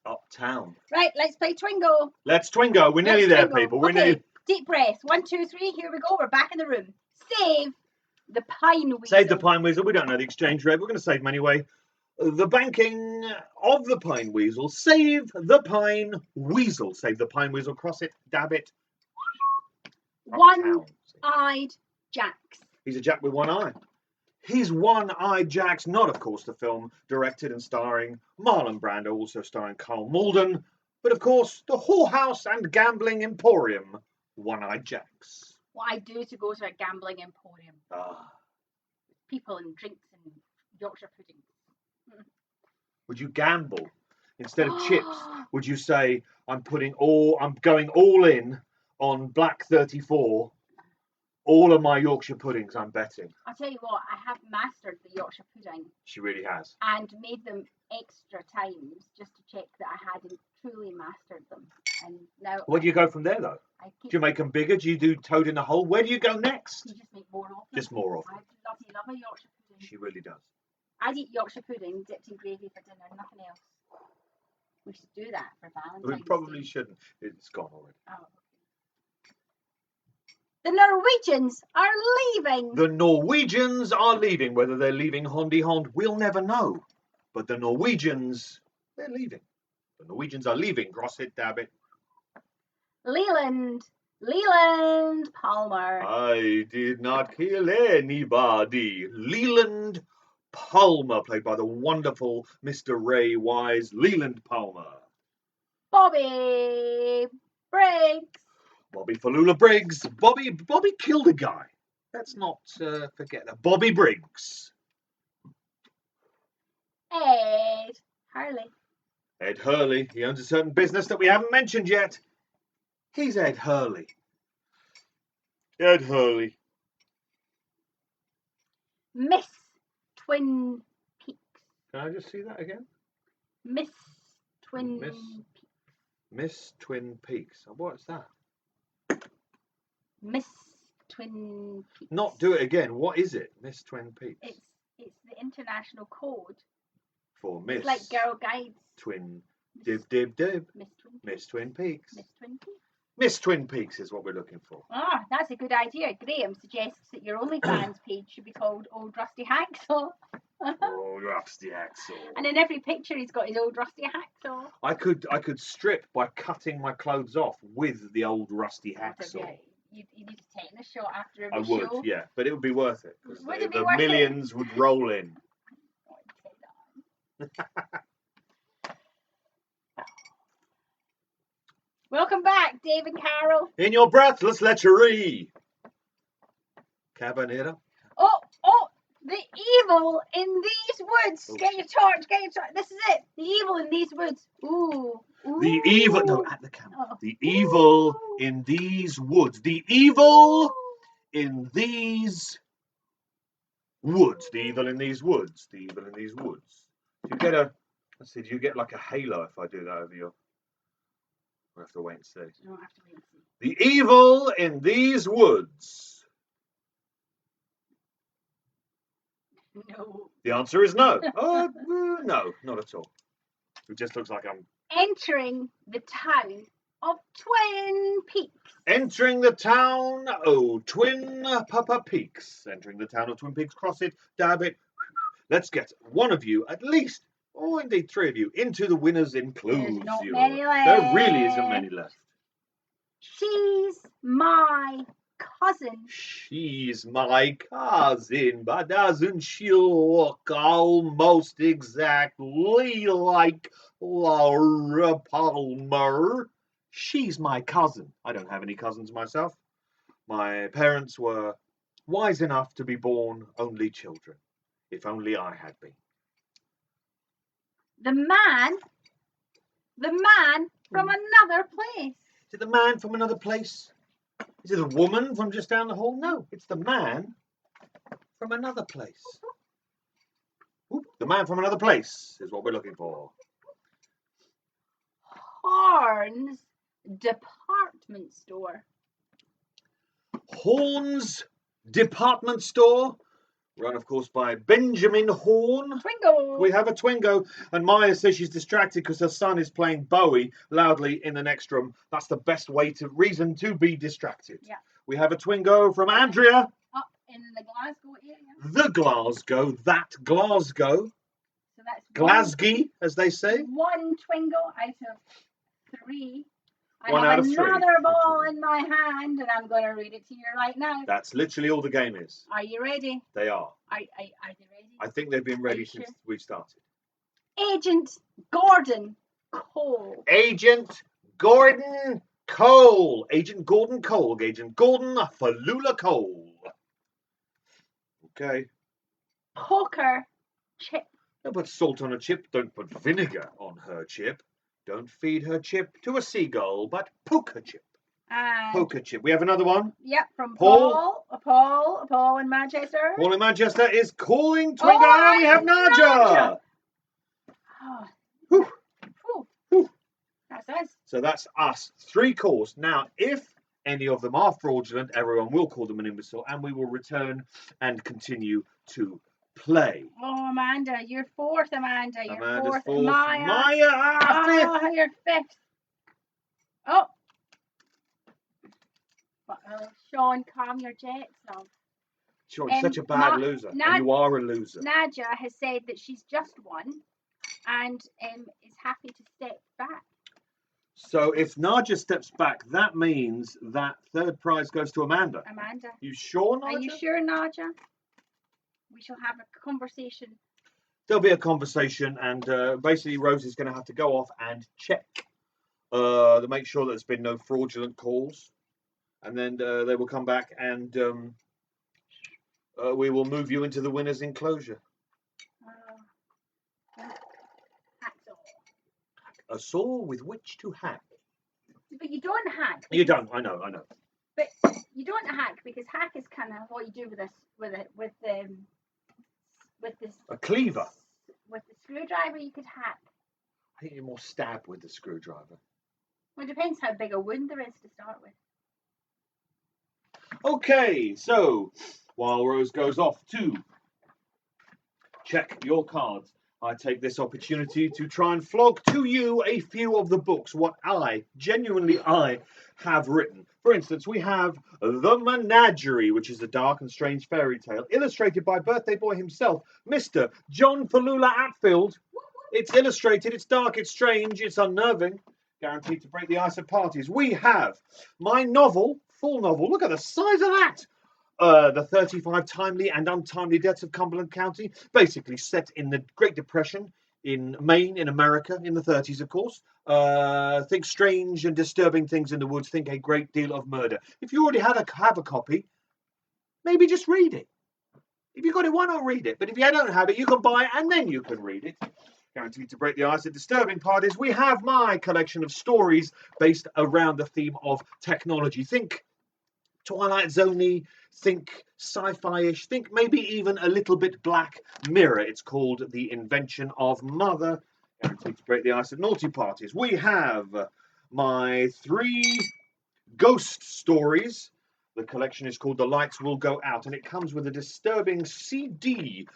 Speaker 1: Uptown.
Speaker 2: Right, let's play Twingo.
Speaker 1: Let's Twingo. We're nearly there,
Speaker 2: Twingo.
Speaker 1: people. We're
Speaker 2: Okay,
Speaker 1: nearly...
Speaker 2: deep breath. 1, 2, 3. Here we go. We're back in the room. Save the pine weasel.
Speaker 1: Save the pine weasel. We don't know the exchange rate. We're going to save them anyway. The banking of the pine weasel. Save the pine weasel. Save the pine weasel. Cross it. Dab it.
Speaker 2: One-eyed Jacks.
Speaker 1: He's a Jack with one eye. He's One-Eyed Jacks, not, of course, the film directed and starring Marlon Brando, also starring Carl Malden, but, of course, the whorehouse and gambling emporium, One-Eyed Jacks.
Speaker 2: What I do to go to a gambling emporium.
Speaker 1: Ah.
Speaker 2: People and drinks and Yorkshire pudding.
Speaker 1: Would you gamble? Instead of chips, would you say, I'm going all in on Black 34, all of my Yorkshire puddings I'm betting?
Speaker 2: I'll tell you what, I have mastered the Yorkshire pudding.
Speaker 1: She really has.
Speaker 2: And made them extra times just to check that I hadn't truly mastered them. And now.
Speaker 1: Where do you go from there, though? Do you make them bigger? Do you do Toad in the Hole? Where do you go next?
Speaker 2: You just make more of them.
Speaker 1: Just more of them.
Speaker 2: I love a Yorkshire pudding.
Speaker 1: She really does.
Speaker 2: I'd eat Yorkshire pudding dipped in gravy for dinner, nothing else. We should do that for Valentine's
Speaker 1: We probably
Speaker 2: Day.
Speaker 1: shouldn't. It's gone already.
Speaker 2: Oh, okay. The Norwegians are leaving.
Speaker 1: The Norwegians are leaving. Whether they're leaving Hondy Hond, we'll never know. But the Norwegians, they're leaving. The Norwegians are leaving. Cross it, dab it.
Speaker 2: Leland Palmer.
Speaker 1: I did not kill anybody. Leland Palmer, played by the wonderful Mr. Ray Wise. Leland Palmer.
Speaker 2: Bobby Briggs.
Speaker 1: Bobby Falula Briggs. Bobby killed a guy. Let's not forget that. Bobby Briggs.
Speaker 2: Ed Hurley.
Speaker 1: Ed Hurley. He owns a certain business that we haven't mentioned yet. He's Ed Hurley. Ed Hurley.
Speaker 2: Miss Twin Peaks.
Speaker 1: Can I just see that again?
Speaker 2: Miss Twin
Speaker 1: Miss-
Speaker 2: Peaks.
Speaker 1: Miss Twin Peaks. What's that?
Speaker 2: Miss Twin Peaks.
Speaker 1: Not do it again. What is it? Miss Twin Peaks.
Speaker 2: It's the international code.
Speaker 1: For Miss.
Speaker 2: It's like Girl Guides.
Speaker 1: Twin. Dib dib dib.
Speaker 2: Miss Twin Peaks.
Speaker 1: Miss Twin Peaks.
Speaker 2: Miss Twin Peaks.
Speaker 1: Miss Twin Peaks is what we're looking for.
Speaker 2: Ah, that's a good idea. Graham suggests that your OnlyFans page should be called Old Rusty Hacksaw.
Speaker 1: Oh, rusty hacksaw.
Speaker 2: And in every picture he's got his old rusty hacksaw.
Speaker 1: I could strip by cutting my clothes off with the old rusty hacksaw.
Speaker 2: You need to take a shot after
Speaker 1: I
Speaker 2: every
Speaker 1: would,
Speaker 2: show.
Speaker 1: yeah, but it would be worth it because
Speaker 2: Would it be
Speaker 1: the
Speaker 2: worth it?
Speaker 1: millions would roll in.
Speaker 2: Welcome back, Dave and Carol.
Speaker 1: In your breathless lechery. Cabanera.
Speaker 2: Oh, the evil in these woods.
Speaker 1: Oh.
Speaker 2: Get your torch. This is it. The evil in these woods. Ooh.
Speaker 1: The evil, no, at the camera.
Speaker 2: Oh.
Speaker 1: The evil in these woods. The evil in these woods. The evil in these woods. The evil in these woods. Do you get let's see, do you get like a halo if I do that over your, we'll have to wait and see.
Speaker 2: You don't have to wait and see.
Speaker 1: The evil in these woods.
Speaker 2: No.
Speaker 1: The answer is no. No, not at all. It just looks like I'm
Speaker 2: Entering the town of Twin Peaks.
Speaker 1: entering the town. Oh, Twin Papa Peaks. Entering the town of Twin Peaks. Cross it, dab it. Let's get one of you, at least, or indeed three of you, into the winners includes
Speaker 2: There's not
Speaker 1: you.
Speaker 2: many
Speaker 1: There really
Speaker 2: left.
Speaker 1: isn't many left.
Speaker 2: She's my cousin.
Speaker 1: She's my cousin, but doesn't she look almost exactly like Laura Palmer? She's my cousin. I don't have any cousins myself. My parents were wise enough to be born only children. If only I had been.
Speaker 2: The man from another place.
Speaker 1: Is it the man from another place? Is it a woman from just down the hall? No, it's the man from another place. Oop, the man from another place is what we're looking for.
Speaker 2: Horn's department store.
Speaker 1: Horn's department store. Run, of course, by Benjamin Horn.
Speaker 2: Twingo.
Speaker 1: We have a Twingo, and Maya says she's distracted because her son is playing Bowie loudly in the next room. That's the best reason to be distracted.
Speaker 2: Yeah.
Speaker 1: We have a Twingo from Andrea.
Speaker 2: Up in the Glasgow area.
Speaker 1: The Glasgow, that Glasgow.
Speaker 2: So that's
Speaker 1: Glasgow, as they say.
Speaker 2: one Twingo out of 3. I
Speaker 1: One
Speaker 2: have
Speaker 1: out of 3.
Speaker 2: another ball in my hand, and I'm going to read it to you right now.
Speaker 1: That's literally all the game is.
Speaker 2: Are you ready?
Speaker 1: They are.
Speaker 2: Are they ready?
Speaker 1: I think they've been ready since we started.
Speaker 2: Agent Gordon Cole.
Speaker 1: Agent Gordon Cole. Agent Gordon Cole. Agent Gordon Falula Cole. Okay.
Speaker 2: Poker chip.
Speaker 1: Don't put salt on a chip. Don't put vinegar on her chip. Don't feed her chip to a seagull, but poker chip.
Speaker 2: And
Speaker 1: Poker chip. We have another one.
Speaker 2: Yep, from
Speaker 1: Paul.
Speaker 2: Paul in Manchester.
Speaker 1: Paul in Manchester is calling Twingo, and we have Naja.
Speaker 2: Oh.
Speaker 1: Whew.
Speaker 2: Whew. That's us.
Speaker 1: So that's us. 3 calls. Now, if any of them are fraudulent, everyone will call them an imbecile, and we will return and continue to play.
Speaker 2: Oh, Amanda, you're 4th, Amanda. You're
Speaker 1: Amanda's
Speaker 2: 4th. Maya.
Speaker 1: Maya, 5th.
Speaker 2: Oh, you're 5th. Oh. Sean, calm your jets, love.
Speaker 1: Sure, you're such a bad loser. And you are a loser.
Speaker 2: Nadia has said that she's just won and is happy to step back.
Speaker 1: So if Naja steps back, that means that 3rd prize goes to Amanda.
Speaker 2: Amanda.
Speaker 1: You sure, Naja?
Speaker 2: Are you sure, Nadia? We shall have a conversation.
Speaker 1: There'll be a conversation, and basically Rose is going to have to go off and check to make sure that there's been no fraudulent calls. And then they will come back, and we will move you into the winner's enclosure. A saw with which to hack.
Speaker 2: But you don't hack.
Speaker 1: You don't. I know.
Speaker 2: But you don't hack, because hack is kind of what you do with this.
Speaker 1: A cleaver.
Speaker 2: With the screwdriver, you could hack.
Speaker 1: I think you're more stab with the screwdriver.
Speaker 2: Well, it depends how big a wound there is to start with.
Speaker 1: Okay, so while Rose goes off to check your cards, I take this opportunity to try and flog to you a few of the books, what I have written. For instance, we have The Menagerie, which is a dark and strange fairy tale, illustrated by birthday boy himself, Mr. John Falula Atfield. It's illustrated, it's dark, it's strange, it's unnerving, guaranteed to break the ice at parties. We have my novel, full novel, look at the size of that! The 35 timely and untimely deaths of Cumberland County, basically set in the Great Depression in Maine, in America, in the 30s, of course. Think strange and disturbing things in the woods, think a great deal of murder. If you already have a copy, maybe just read it. If you've got it, why not read it? But if you don't have it, you can buy it and then you can read it. Guaranteed to break the ice at disturbing parties. We have my collection of stories based around the theme of technology. Think Twilight Zone-y, think sci-fi-ish, think maybe even a little bit Black Mirror. It's called The Invention of Mother. Guaranteed to break the ice at naughty parties. We have my 3 ghost stories. The collection is called The Lights Will Go Out, and it comes with a disturbing CD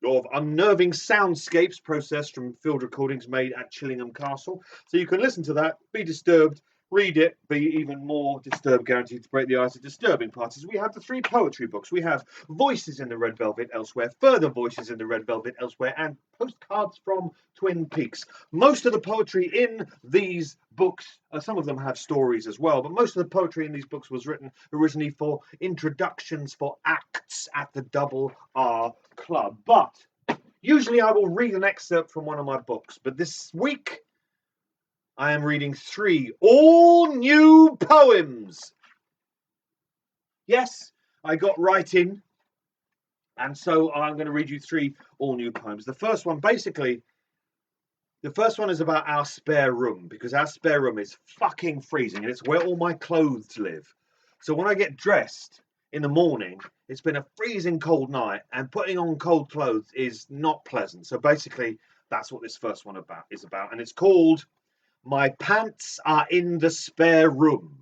Speaker 1: of unnerving soundscapes processed from field recordings made at Chillingham Castle. So you can listen to that, be disturbed, read it, be even more disturbed, guaranteed to break the ice at disturbing parties. We have the 3 poetry books. We have Voices in the Red Velvet Elsewhere, Further Voices in the Red Velvet Elsewhere, and Postcards from Twin Peaks. Most of the poetry in these books, some of them have stories as well, but most of the poetry in these books was written originally for introductions for acts at the Double R Club. But usually I will read an excerpt from one of my books, but this week I am reading 3 all-new poems. Yes, I got right in. And so I'm going to read you 3 all-new poems. The first one is about our spare room, because our spare room is fucking freezing, and it's where all my clothes live. So when I get dressed in the morning, it's been a freezing cold night, and putting on cold clothes is not pleasant. So basically, that's what this first one is about. And it's called My Pants Are in the Spare Room.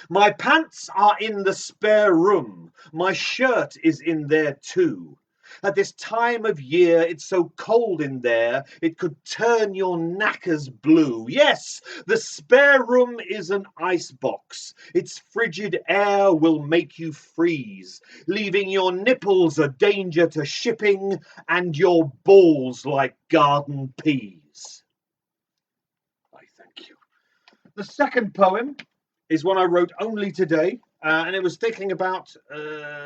Speaker 1: My pants are in the spare room. My shirt is in there too. At this time of year, it's so cold in there, it could turn your knackers blue. Yes, the spare room is an icebox. Its frigid air will make you freeze, leaving your nipples a danger to shipping and your balls like garden peas. I thank you. The second poem is one I wrote only today, and it was thinking about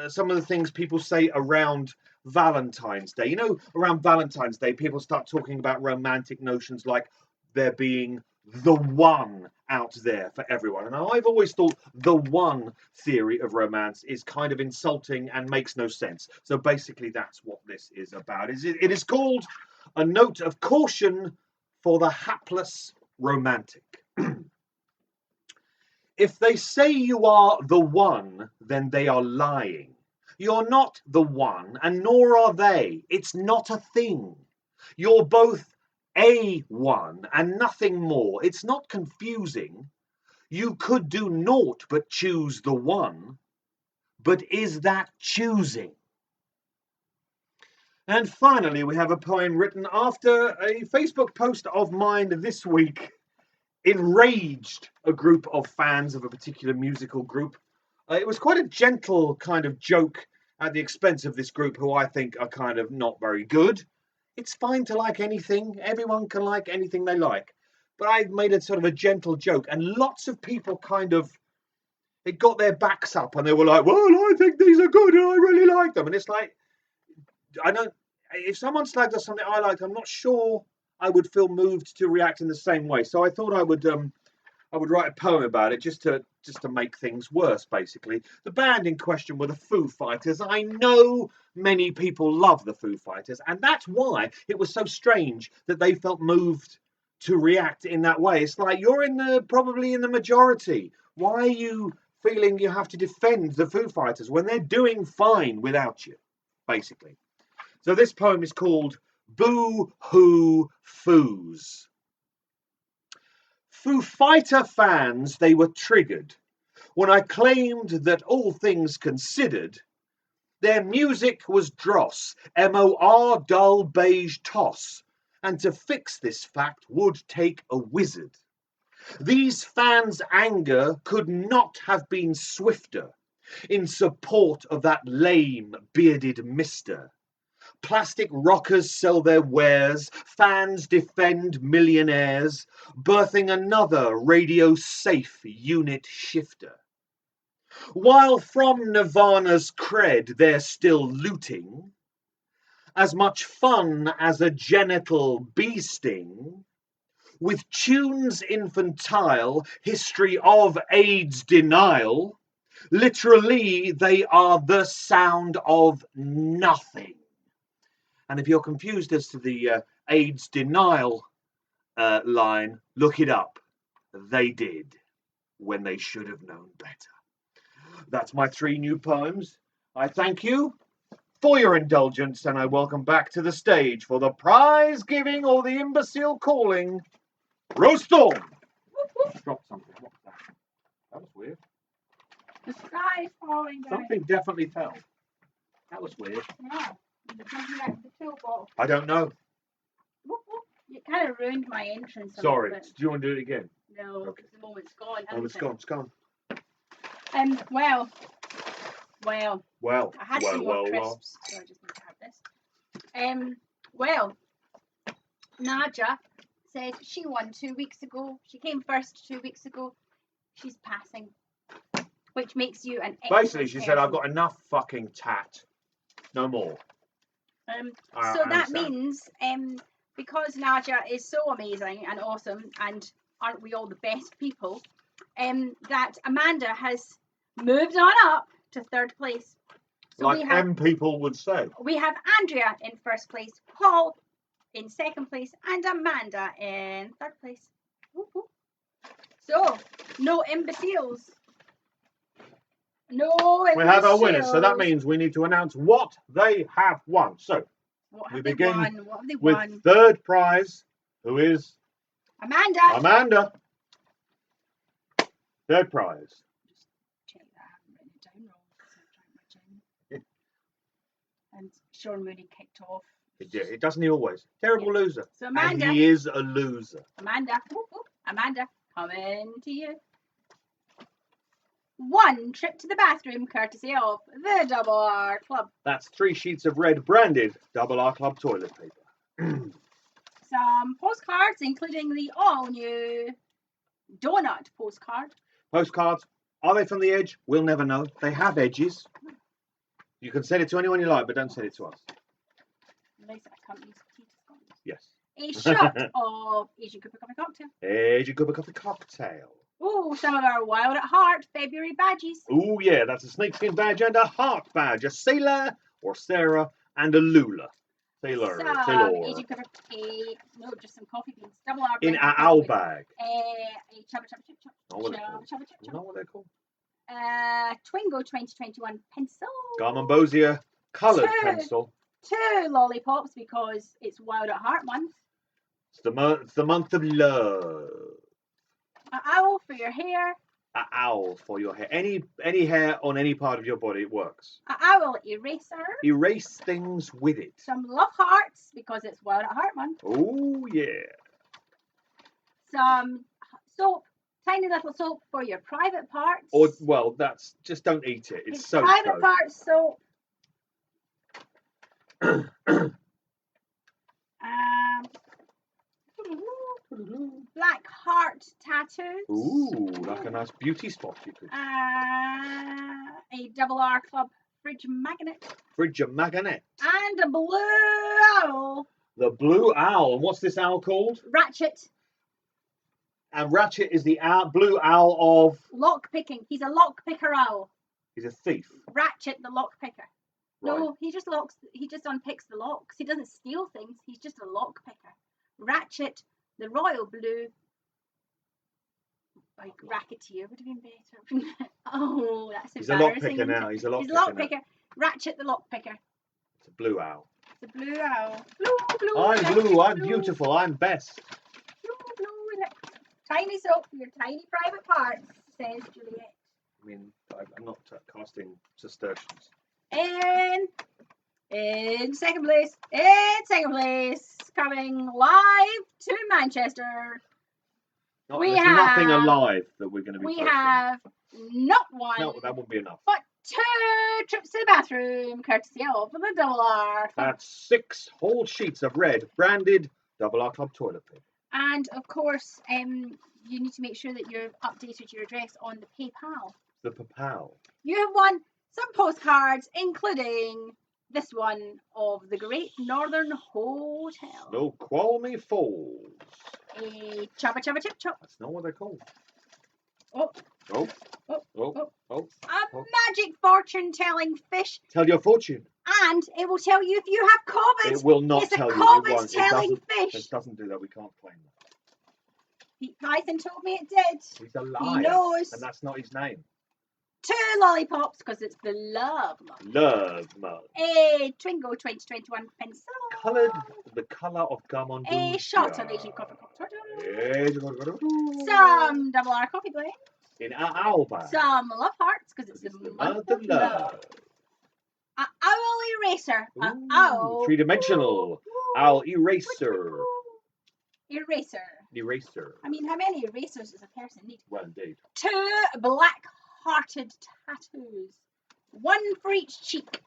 Speaker 1: some of the things people say around Valentine's Day. You know, around Valentine's Day, people start talking about romantic notions like there being the one out there for everyone. And I've always thought the one theory of romance is kind of insulting and makes no sense. So basically, that's what this is about. It is called A Note of Caution for the Hapless Romantic. If they say you are the one, then they are lying. You're not the one, and nor are they. It's not a thing. You're both a one and nothing more. It's not confusing. You could do naught but choose the one. But is that choosing? And finally, we have a poem written after a Facebook post of mine this week enraged a group of fans of a particular musical group. It was quite a gentle kind of joke at the expense of this group, who I think are kind of not very good. It's fine to like anything. Everyone can like anything they like. But I made a sort of a gentle joke, and lots of people kind of, it got their backs up and they were like, well, I think these are good and I really like them. And it's like, if someone slagged us something I liked, I'm not sure I would feel moved to react in the same way. So I thought I would write a poem about it just to make things worse, basically. The band in question were the Foo Fighters. I know many people love the Foo Fighters, and that's why it was so strange that they felt moved to react in that way. It's like, you're probably in the majority. Why are you feeling you have to defend the Foo Fighters when they're doing fine without you, basically? So this poem is called Boo Hoo Foos. Foo Fighter fans, they were triggered when I claimed that, all things considered, their music was dross, MOR dull beige toss, and to fix this fact would take a wizard. These fans' anger could not have been swifter in support of that lame bearded mister. Plastic rockers sell their wares, fans defend millionaires, birthing another radio-safe unit shifter. While from Nirvana's cred they're still looting, as much fun as a genital bee sting, with tunes infantile, history of AIDS denial, literally they are the sound of nothing. And if you're confused as to the AIDS denial line, look it up. They did when they should have known better. That's my 3 new poems. I thank you for your indulgence, and I welcome back to the stage for the prize giving or the imbecile calling, Roast Dawn. Dropped something. What was that? That was weird.
Speaker 2: The sky is falling down.
Speaker 1: Something definitely fell. That was weird.
Speaker 2: Yeah. The pill bottle.
Speaker 1: I don't know.
Speaker 2: You kind of ruined my entrance.
Speaker 1: Sorry. Do you want to do it again?
Speaker 2: No,
Speaker 1: Okay.
Speaker 2: the moment's gone.
Speaker 1: Oh, it's gone. It's gone.
Speaker 2: Well. I had some more crisps, so I just need to have this. Naja said she won 2 weeks ago. She came first 2 weeks ago. She's passing, which makes you an excellent
Speaker 1: Basically, she said, I've got enough fucking tat. No more.
Speaker 2: So that means, because Naja is so amazing and awesome, and aren't we all the best people, that Amanda has moved on up to 3rd place. So
Speaker 1: like M people would say.
Speaker 2: We have Andrea in 1st place, Paul in 2nd place, and Amanda in 3rd place. Woo-hoo. So, no imbeciles. No imbeciles.
Speaker 1: We have our winners, so that means we need to announce what they have won. So, we begin with 3rd prize, who is
Speaker 2: Amanda.
Speaker 1: 3rd prize.
Speaker 2: Just Sean Mooney kicked off.
Speaker 1: It doesn't he always? Terrible loser.
Speaker 2: So
Speaker 1: And
Speaker 2: Amanda,
Speaker 1: he is a loser.
Speaker 2: Amanda, coming to you. One trip to the bathroom, courtesy of the Double R Club.
Speaker 1: That's 3 sheets of red branded Double R Club toilet paper.
Speaker 2: Some postcards, including the all-new donut postcard.
Speaker 1: Postcards. Are they from the edge? We'll never know. They have edges. You can send it to anyone you like, but don't send it to us.
Speaker 2: Nice that I can't use tea to Scotland.
Speaker 1: Yes.
Speaker 2: A shot of Asian Cooper Coffee Cocktail.
Speaker 1: Asian Cooper Coffee Cocktail.
Speaker 2: Oh, some of our Wild at Heart February badges.
Speaker 1: Oh, yeah, that's a snakeskin badge and a heart badge. A sailor or Sarah and a Lula. Sailor.
Speaker 2: Asian Cooper, no, just some coffee beans. Double R.
Speaker 1: In an owl bag.
Speaker 2: A chubba chubba chip chop.
Speaker 1: Know what they're
Speaker 2: Chubba
Speaker 1: called?
Speaker 2: chubba chip
Speaker 1: You
Speaker 2: chop.
Speaker 1: know what they're called?
Speaker 2: Twingo 2021 pencil.
Speaker 1: Garmonbosia coloured
Speaker 2: Two.
Speaker 1: pencil.
Speaker 2: 2 lollipops because it's Wild at Heart month.
Speaker 1: It's the month of love.
Speaker 2: An owl for your hair.
Speaker 1: An owl for your hair. Any hair on any part of your body, it works.
Speaker 2: An owl eraser.
Speaker 1: Erase things with it.
Speaker 2: Some love hearts because it's Wild at Heart month.
Speaker 1: Oh, yeah.
Speaker 2: Some soap. Tiny little soap for your private parts.
Speaker 1: Or, well, that's just don't eat it. It's so
Speaker 2: private parts soap. Black heart tattoos.
Speaker 1: Ooh, like a nice beauty spot you could.
Speaker 2: A Double R Club fridge magnet.
Speaker 1: Fridge a magnet.
Speaker 2: And a blue owl.
Speaker 1: The blue owl. And what's this owl called?
Speaker 2: Ratchet.
Speaker 1: And Ratchet is the blue owl of...
Speaker 2: Lock picking. He's a lock picker owl.
Speaker 1: He's a thief.
Speaker 2: Ratchet the lock picker.
Speaker 1: Right.
Speaker 2: No, he just unpicks the locks. He doesn't steal things. He's just a lock picker. Ratchet the royal blue. Like racketeer would have been better. Oh, that's
Speaker 1: He's a lock
Speaker 2: embarrassing.
Speaker 1: picker now. He's a lock
Speaker 2: He's a
Speaker 1: picker.
Speaker 2: lock picker. Ratchet the lock picker.
Speaker 1: It's a blue owl.
Speaker 2: The blue owl. Blue.
Speaker 1: I'm blue. I'm beautiful. I'm best.
Speaker 2: Blue. Tiny soap for your tiny private parts, says Juliet.
Speaker 1: I mean, I'm not casting nasturtiums.
Speaker 2: And in second place, coming live to Manchester,
Speaker 1: There's nothing alive that we're going to be posting.
Speaker 2: have not one,
Speaker 1: No, that won't be enough.
Speaker 2: but 2 trips to the bathroom, courtesy of the Double R.
Speaker 1: That's 6 whole sheets of red branded Double R Club toilet paper.
Speaker 2: And of course, you need to make sure that you've updated your address on the PayPal.
Speaker 1: The papal.
Speaker 2: You have won some postcards, including this one of the Great Northern Hotel.
Speaker 1: Snoqualmie Falls.
Speaker 2: A chubba chubba chip chop.
Speaker 1: That's not what they're called.
Speaker 2: Oh.
Speaker 1: Oh.
Speaker 2: Oh.
Speaker 1: Oh. Oh.
Speaker 2: A magic fortune telling fish,
Speaker 1: Tell your fortune.
Speaker 2: and it will tell you if you have COVID.
Speaker 1: It will not
Speaker 2: It's a
Speaker 1: tell you. It
Speaker 2: COVID
Speaker 1: won't.
Speaker 2: telling
Speaker 1: It
Speaker 2: fish.
Speaker 1: doesn't do that. We can't claim that.
Speaker 2: Pete Python told me it did.
Speaker 1: He's a liar.
Speaker 2: He knows.
Speaker 1: And that's not his name.
Speaker 2: 2 lollipops because it's the love month.
Speaker 1: Love mug.
Speaker 2: A Twingo 2021 pencil.
Speaker 1: Coloured the colour of Garmonbosia.
Speaker 2: A shot of Asian Copper Cocktail.
Speaker 1: Some
Speaker 2: Some Double R coffee blend.
Speaker 1: in our owl bag.
Speaker 2: Some love hearts because it's the month of love. An owl eraser. An
Speaker 1: Ooh,
Speaker 2: owl.
Speaker 1: 3-dimensional. Owl eraser.
Speaker 2: Eraser. I mean, how many erasers does a person need?
Speaker 1: Well, indeed.
Speaker 2: 2 black-hearted tattoos. 1 for each cheek.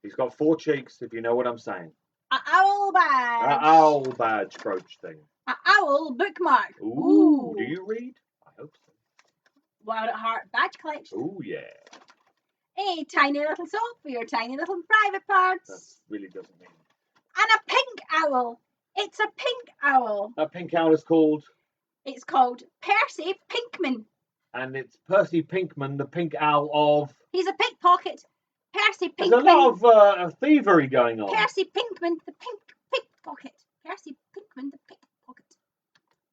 Speaker 1: He's got 4 cheeks, if you know what I'm saying.
Speaker 2: An owl badge.
Speaker 1: An owl badge brooch thing.
Speaker 2: An owl bookmark.
Speaker 1: Ooh, do you read? I hope so.
Speaker 2: Wild at Heart badge collection.
Speaker 1: Ooh, yeah.
Speaker 2: A tiny little soap for your tiny little private parts.
Speaker 1: That really doesn't mean.
Speaker 2: And a pink owl. It's a pink owl.
Speaker 1: That pink owl is called...
Speaker 2: It's called Percy Pinkman.
Speaker 1: And it's Percy Pinkman, the pink owl of...
Speaker 2: He's a pickpocket. Percy Pinkman.
Speaker 1: There's a lot of thievery going on.
Speaker 2: Percy Pinkman, the pickpocket. Percy Pinkman, the pickpocket.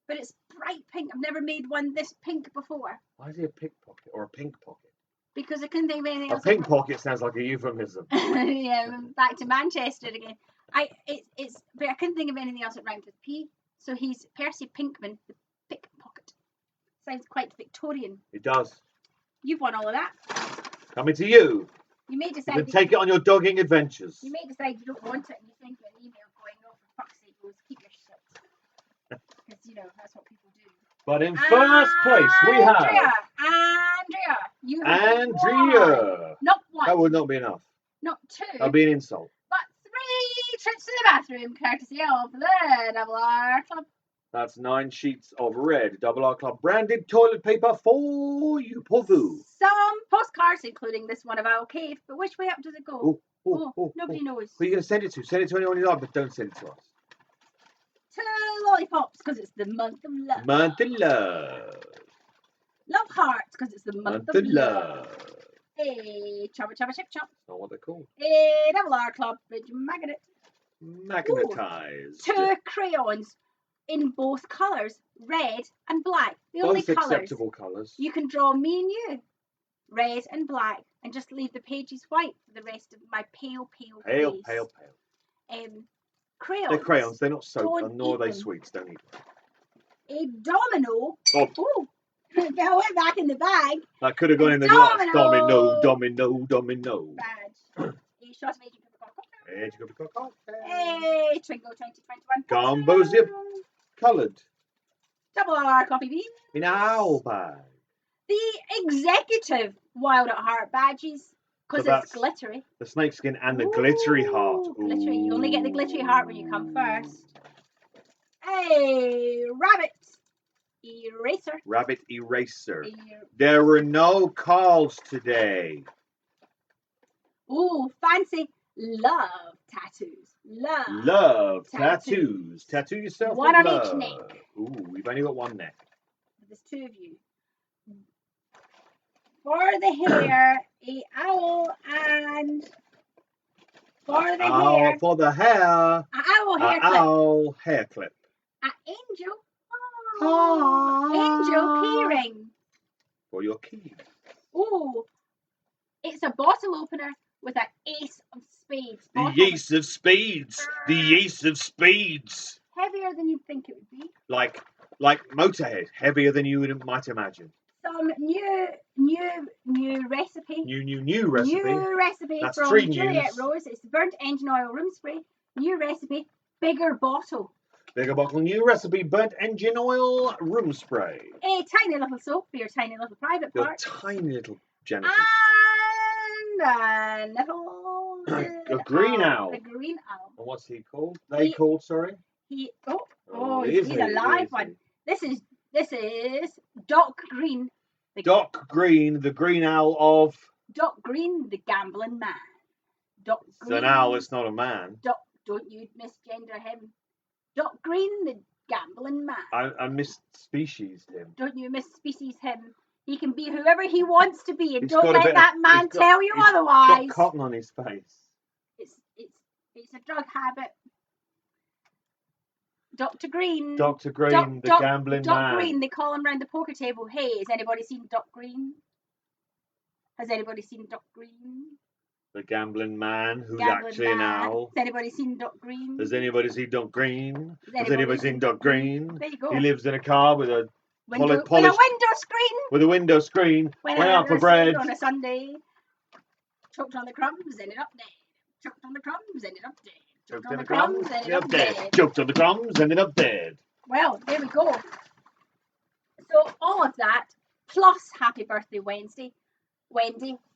Speaker 2: But it's bright pink. I've never made one this pink before.
Speaker 1: Why is he a pickpocket or a pink pocket?
Speaker 2: Because I couldn't think of anything
Speaker 1: A
Speaker 2: else.
Speaker 1: pink pocket sounds like a euphemism.
Speaker 2: Yeah, back to Manchester again. But I couldn't think of anything else that rhymed with P. So he's Percy Pinkman, the pickpocket. Sounds quite Victorian.
Speaker 1: It does.
Speaker 2: You've won all of that.
Speaker 1: Coming to you
Speaker 2: You may
Speaker 1: You
Speaker 2: decide.
Speaker 1: can take it on your dogging adventures.
Speaker 2: You may decide you don't want it, and you send you an email going, "No, for fuck's sake, Rose, keep your shit," because you know that's what people do.
Speaker 1: But in first place, we have
Speaker 2: Andrea. You have won.
Speaker 1: Andrea.
Speaker 2: Not one.
Speaker 1: That would not be enough.
Speaker 2: Not two.
Speaker 1: That would be an insult.
Speaker 2: But 3 trips to the bathroom, courtesy of the Double R Club.
Speaker 1: That's 9 sheets of red Double R Club branded toilet paper for you, Povu.
Speaker 2: Some postcards, including this one of Owl Cave, but which way up does it go? Nobody knows.
Speaker 1: Who are you going to send it to? Send it to anyone you like, but don't send it to us.
Speaker 2: 2 lollipops, because it's the month of love.
Speaker 1: Month of love.
Speaker 2: Love hearts, because it's the month of love. A chubba chubba chip chop.
Speaker 1: That's not what they're called.
Speaker 2: A Double R Club Bridge magnet.
Speaker 1: Magnetized.
Speaker 2: 2 crayons in both colours, red and black. The only
Speaker 1: Both
Speaker 2: colours
Speaker 1: acceptable colours.
Speaker 2: you can draw me and you, red and black, and just leave the pages white for the rest of my pale face.
Speaker 1: Pale.
Speaker 2: Crayons.
Speaker 1: They're crayons. They're not soap,
Speaker 2: Don't
Speaker 1: nor are they
Speaker 2: eat them.
Speaker 1: sweets. Don't eat them.
Speaker 2: A domino.
Speaker 1: Oh,
Speaker 2: Ooh, that went back in the bag.
Speaker 1: that could have gone in the glass. Domino.
Speaker 2: Badge. A shot of Agent Coca-Cola.
Speaker 1: Edge of the cocktail.
Speaker 2: A Twingo 2021.
Speaker 1: Gambosia coloured.
Speaker 2: Double R coffee bean.
Speaker 1: In an owl bag.
Speaker 2: The executive Wild at Heart badges, because
Speaker 1: So
Speaker 2: it's
Speaker 1: that's
Speaker 2: glittery.
Speaker 1: The snakeskin and the glittery heart. Ooh.
Speaker 2: Glittery. You only get the glittery heart when you come first. A rabbit eraser.
Speaker 1: Rabbit eraser.
Speaker 2: A-
Speaker 1: There were no calls today.
Speaker 2: Ooh, fancy love tattoos.
Speaker 1: Love tattoos. Tattoo yourself.
Speaker 2: One
Speaker 1: with
Speaker 2: on each
Speaker 1: love.
Speaker 2: neck.
Speaker 1: Ooh, we've only got one neck.
Speaker 2: There's 2 of you. For the hair, a owl, and for the hair,
Speaker 1: For the hair.
Speaker 2: a owl hair clip.
Speaker 1: Owl hair clip.
Speaker 2: An angel. Angel keyring.
Speaker 1: For your keys.
Speaker 2: Ooh, it's a bottle opener with an ace of spades.
Speaker 1: The ace of spades. The ace of spades.
Speaker 2: Heavier than you'd think it would be.
Speaker 1: Like Motorhead. Heavier than you might imagine.
Speaker 2: Some new recipe.
Speaker 1: New recipe.
Speaker 2: New recipe
Speaker 1: That's
Speaker 2: from
Speaker 1: 3
Speaker 2: Juliet
Speaker 1: news.
Speaker 2: Rose. It's burnt engine oil room spray. New recipe, bigger bottle.
Speaker 1: Bigger bottle. New recipe. Burnt engine oil room spray.
Speaker 2: A tiny little soap for your tiny little private
Speaker 1: Your
Speaker 2: part.
Speaker 1: tiny little genitals.
Speaker 2: And a little
Speaker 1: A green owl.
Speaker 2: The green owl.
Speaker 1: And what's he called? Sorry.
Speaker 2: He's a live one. This is Doc Green.
Speaker 1: Doc Green, the green owl of.
Speaker 2: Doc Green, the gambling man. Doc
Speaker 1: It's
Speaker 2: Green.
Speaker 1: an owl, it's not a man.
Speaker 2: Don't you misgender him. Doc Green, the gambling man.
Speaker 1: I misspecies him.
Speaker 2: Don't you misspecies him. He can be whoever he wants to be, and
Speaker 1: He's
Speaker 2: don't
Speaker 1: got a
Speaker 2: let
Speaker 1: bit
Speaker 2: that
Speaker 1: of-
Speaker 2: man
Speaker 1: he's got-
Speaker 2: tell you
Speaker 1: he's
Speaker 2: otherwise.
Speaker 1: Got cotton on his face.
Speaker 2: It's a drug habit. Dr. Green.
Speaker 1: Dr. Green, the gambling
Speaker 2: Doc
Speaker 1: man.
Speaker 2: Green, they call him round the poker table. Hey, has anybody seen Doc Green? Has anybody seen Doc Green?
Speaker 1: The gambling man who's
Speaker 2: Gambling
Speaker 1: actually an
Speaker 2: man.
Speaker 1: owl.
Speaker 2: Has anybody seen Doc Green?
Speaker 1: Has anybody seen Doc Green?
Speaker 2: Has
Speaker 1: Has anybody seen Doc Green?
Speaker 2: There you go.
Speaker 1: He lives in a car with a
Speaker 2: With
Speaker 1: polished-
Speaker 2: a window screen.
Speaker 1: with a window screen.
Speaker 2: Went
Speaker 1: Went out for bread.
Speaker 2: on a Sunday. Choked on the crumbs, ended up dead. Choked on the crumbs, ended up dead. Choked on the crumbs, ended up dead.
Speaker 1: Choked on the crumbs, ended up dead.
Speaker 2: Well, there we go. So all of that, plus happy birthday Wendy,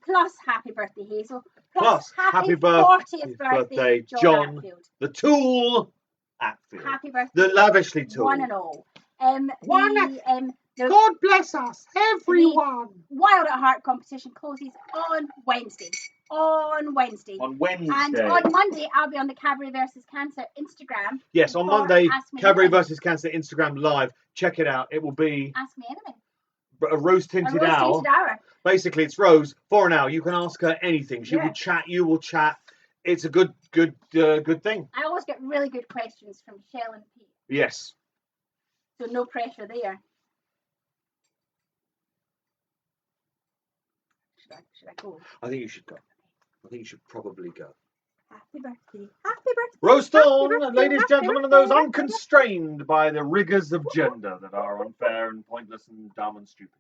Speaker 2: plus happy birthday Hazel,
Speaker 1: Plus happy
Speaker 2: 40th birthday John
Speaker 1: John.
Speaker 2: Atfield.
Speaker 1: The tool Atfield.
Speaker 2: Happy birthday,
Speaker 1: The lavishly tool.
Speaker 2: one and all. The
Speaker 1: God bless us, everyone.
Speaker 2: Wild at Heart competition closes on Wednesday.
Speaker 1: On Wednesday.
Speaker 2: And on Monday, I'll be on the Cabaret versus Cancer Instagram.
Speaker 1: Yes, on
Speaker 2: for
Speaker 1: Monday,
Speaker 2: Ask Me
Speaker 1: Cabaret
Speaker 2: Anything.
Speaker 1: versus Cancer Instagram live. Check it out. It will be
Speaker 2: Ask Me Anything.
Speaker 1: a rose tinted
Speaker 2: A
Speaker 1: owl.
Speaker 2: roast-tinted hour.
Speaker 1: Basically, it's Rose for an hour. You can ask her anything. She
Speaker 2: Yeah.
Speaker 1: will chat. You will chat. It's a good thing.
Speaker 2: I always get really good questions from Shell and Pete,
Speaker 1: Yes.
Speaker 2: so no pressure there. Should I go?
Speaker 1: I think you should go. I think you should probably go.
Speaker 2: Happy birthday. Happy birthday.
Speaker 1: Roast
Speaker 2: Happy
Speaker 1: on,
Speaker 2: birthday,
Speaker 1: ladies and
Speaker 2: happy
Speaker 1: gentlemen, and
Speaker 2: birthday,
Speaker 1: those
Speaker 2: happy
Speaker 1: unconstrained by the rigours of gender that are unfair and pointless and dumb and stupid.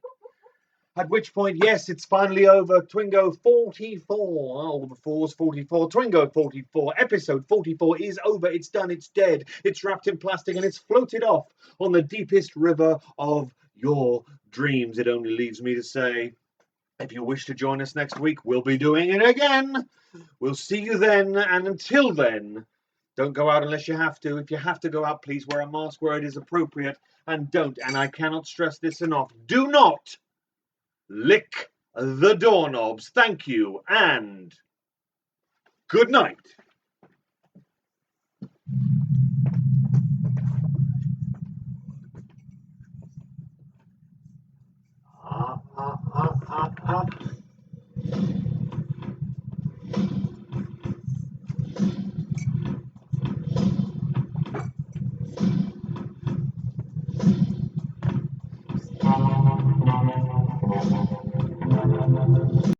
Speaker 1: At which point, yes, it's finally over. Twingo 44. All the fours, 44. Twingo 44. Episode 44 is over. It's done. It's dead. It's wrapped in plastic and it's floated off on the deepest river of your dreams. It only leaves me to say, if you wish to join us next week, we'll be doing it again. We'll see you then. And until then, don't go out unless you have to. If you have to go out, please wear a mask where it is appropriate. And don't, and I cannot stress this enough, do not lick the doorknobs. Thank you, and good night.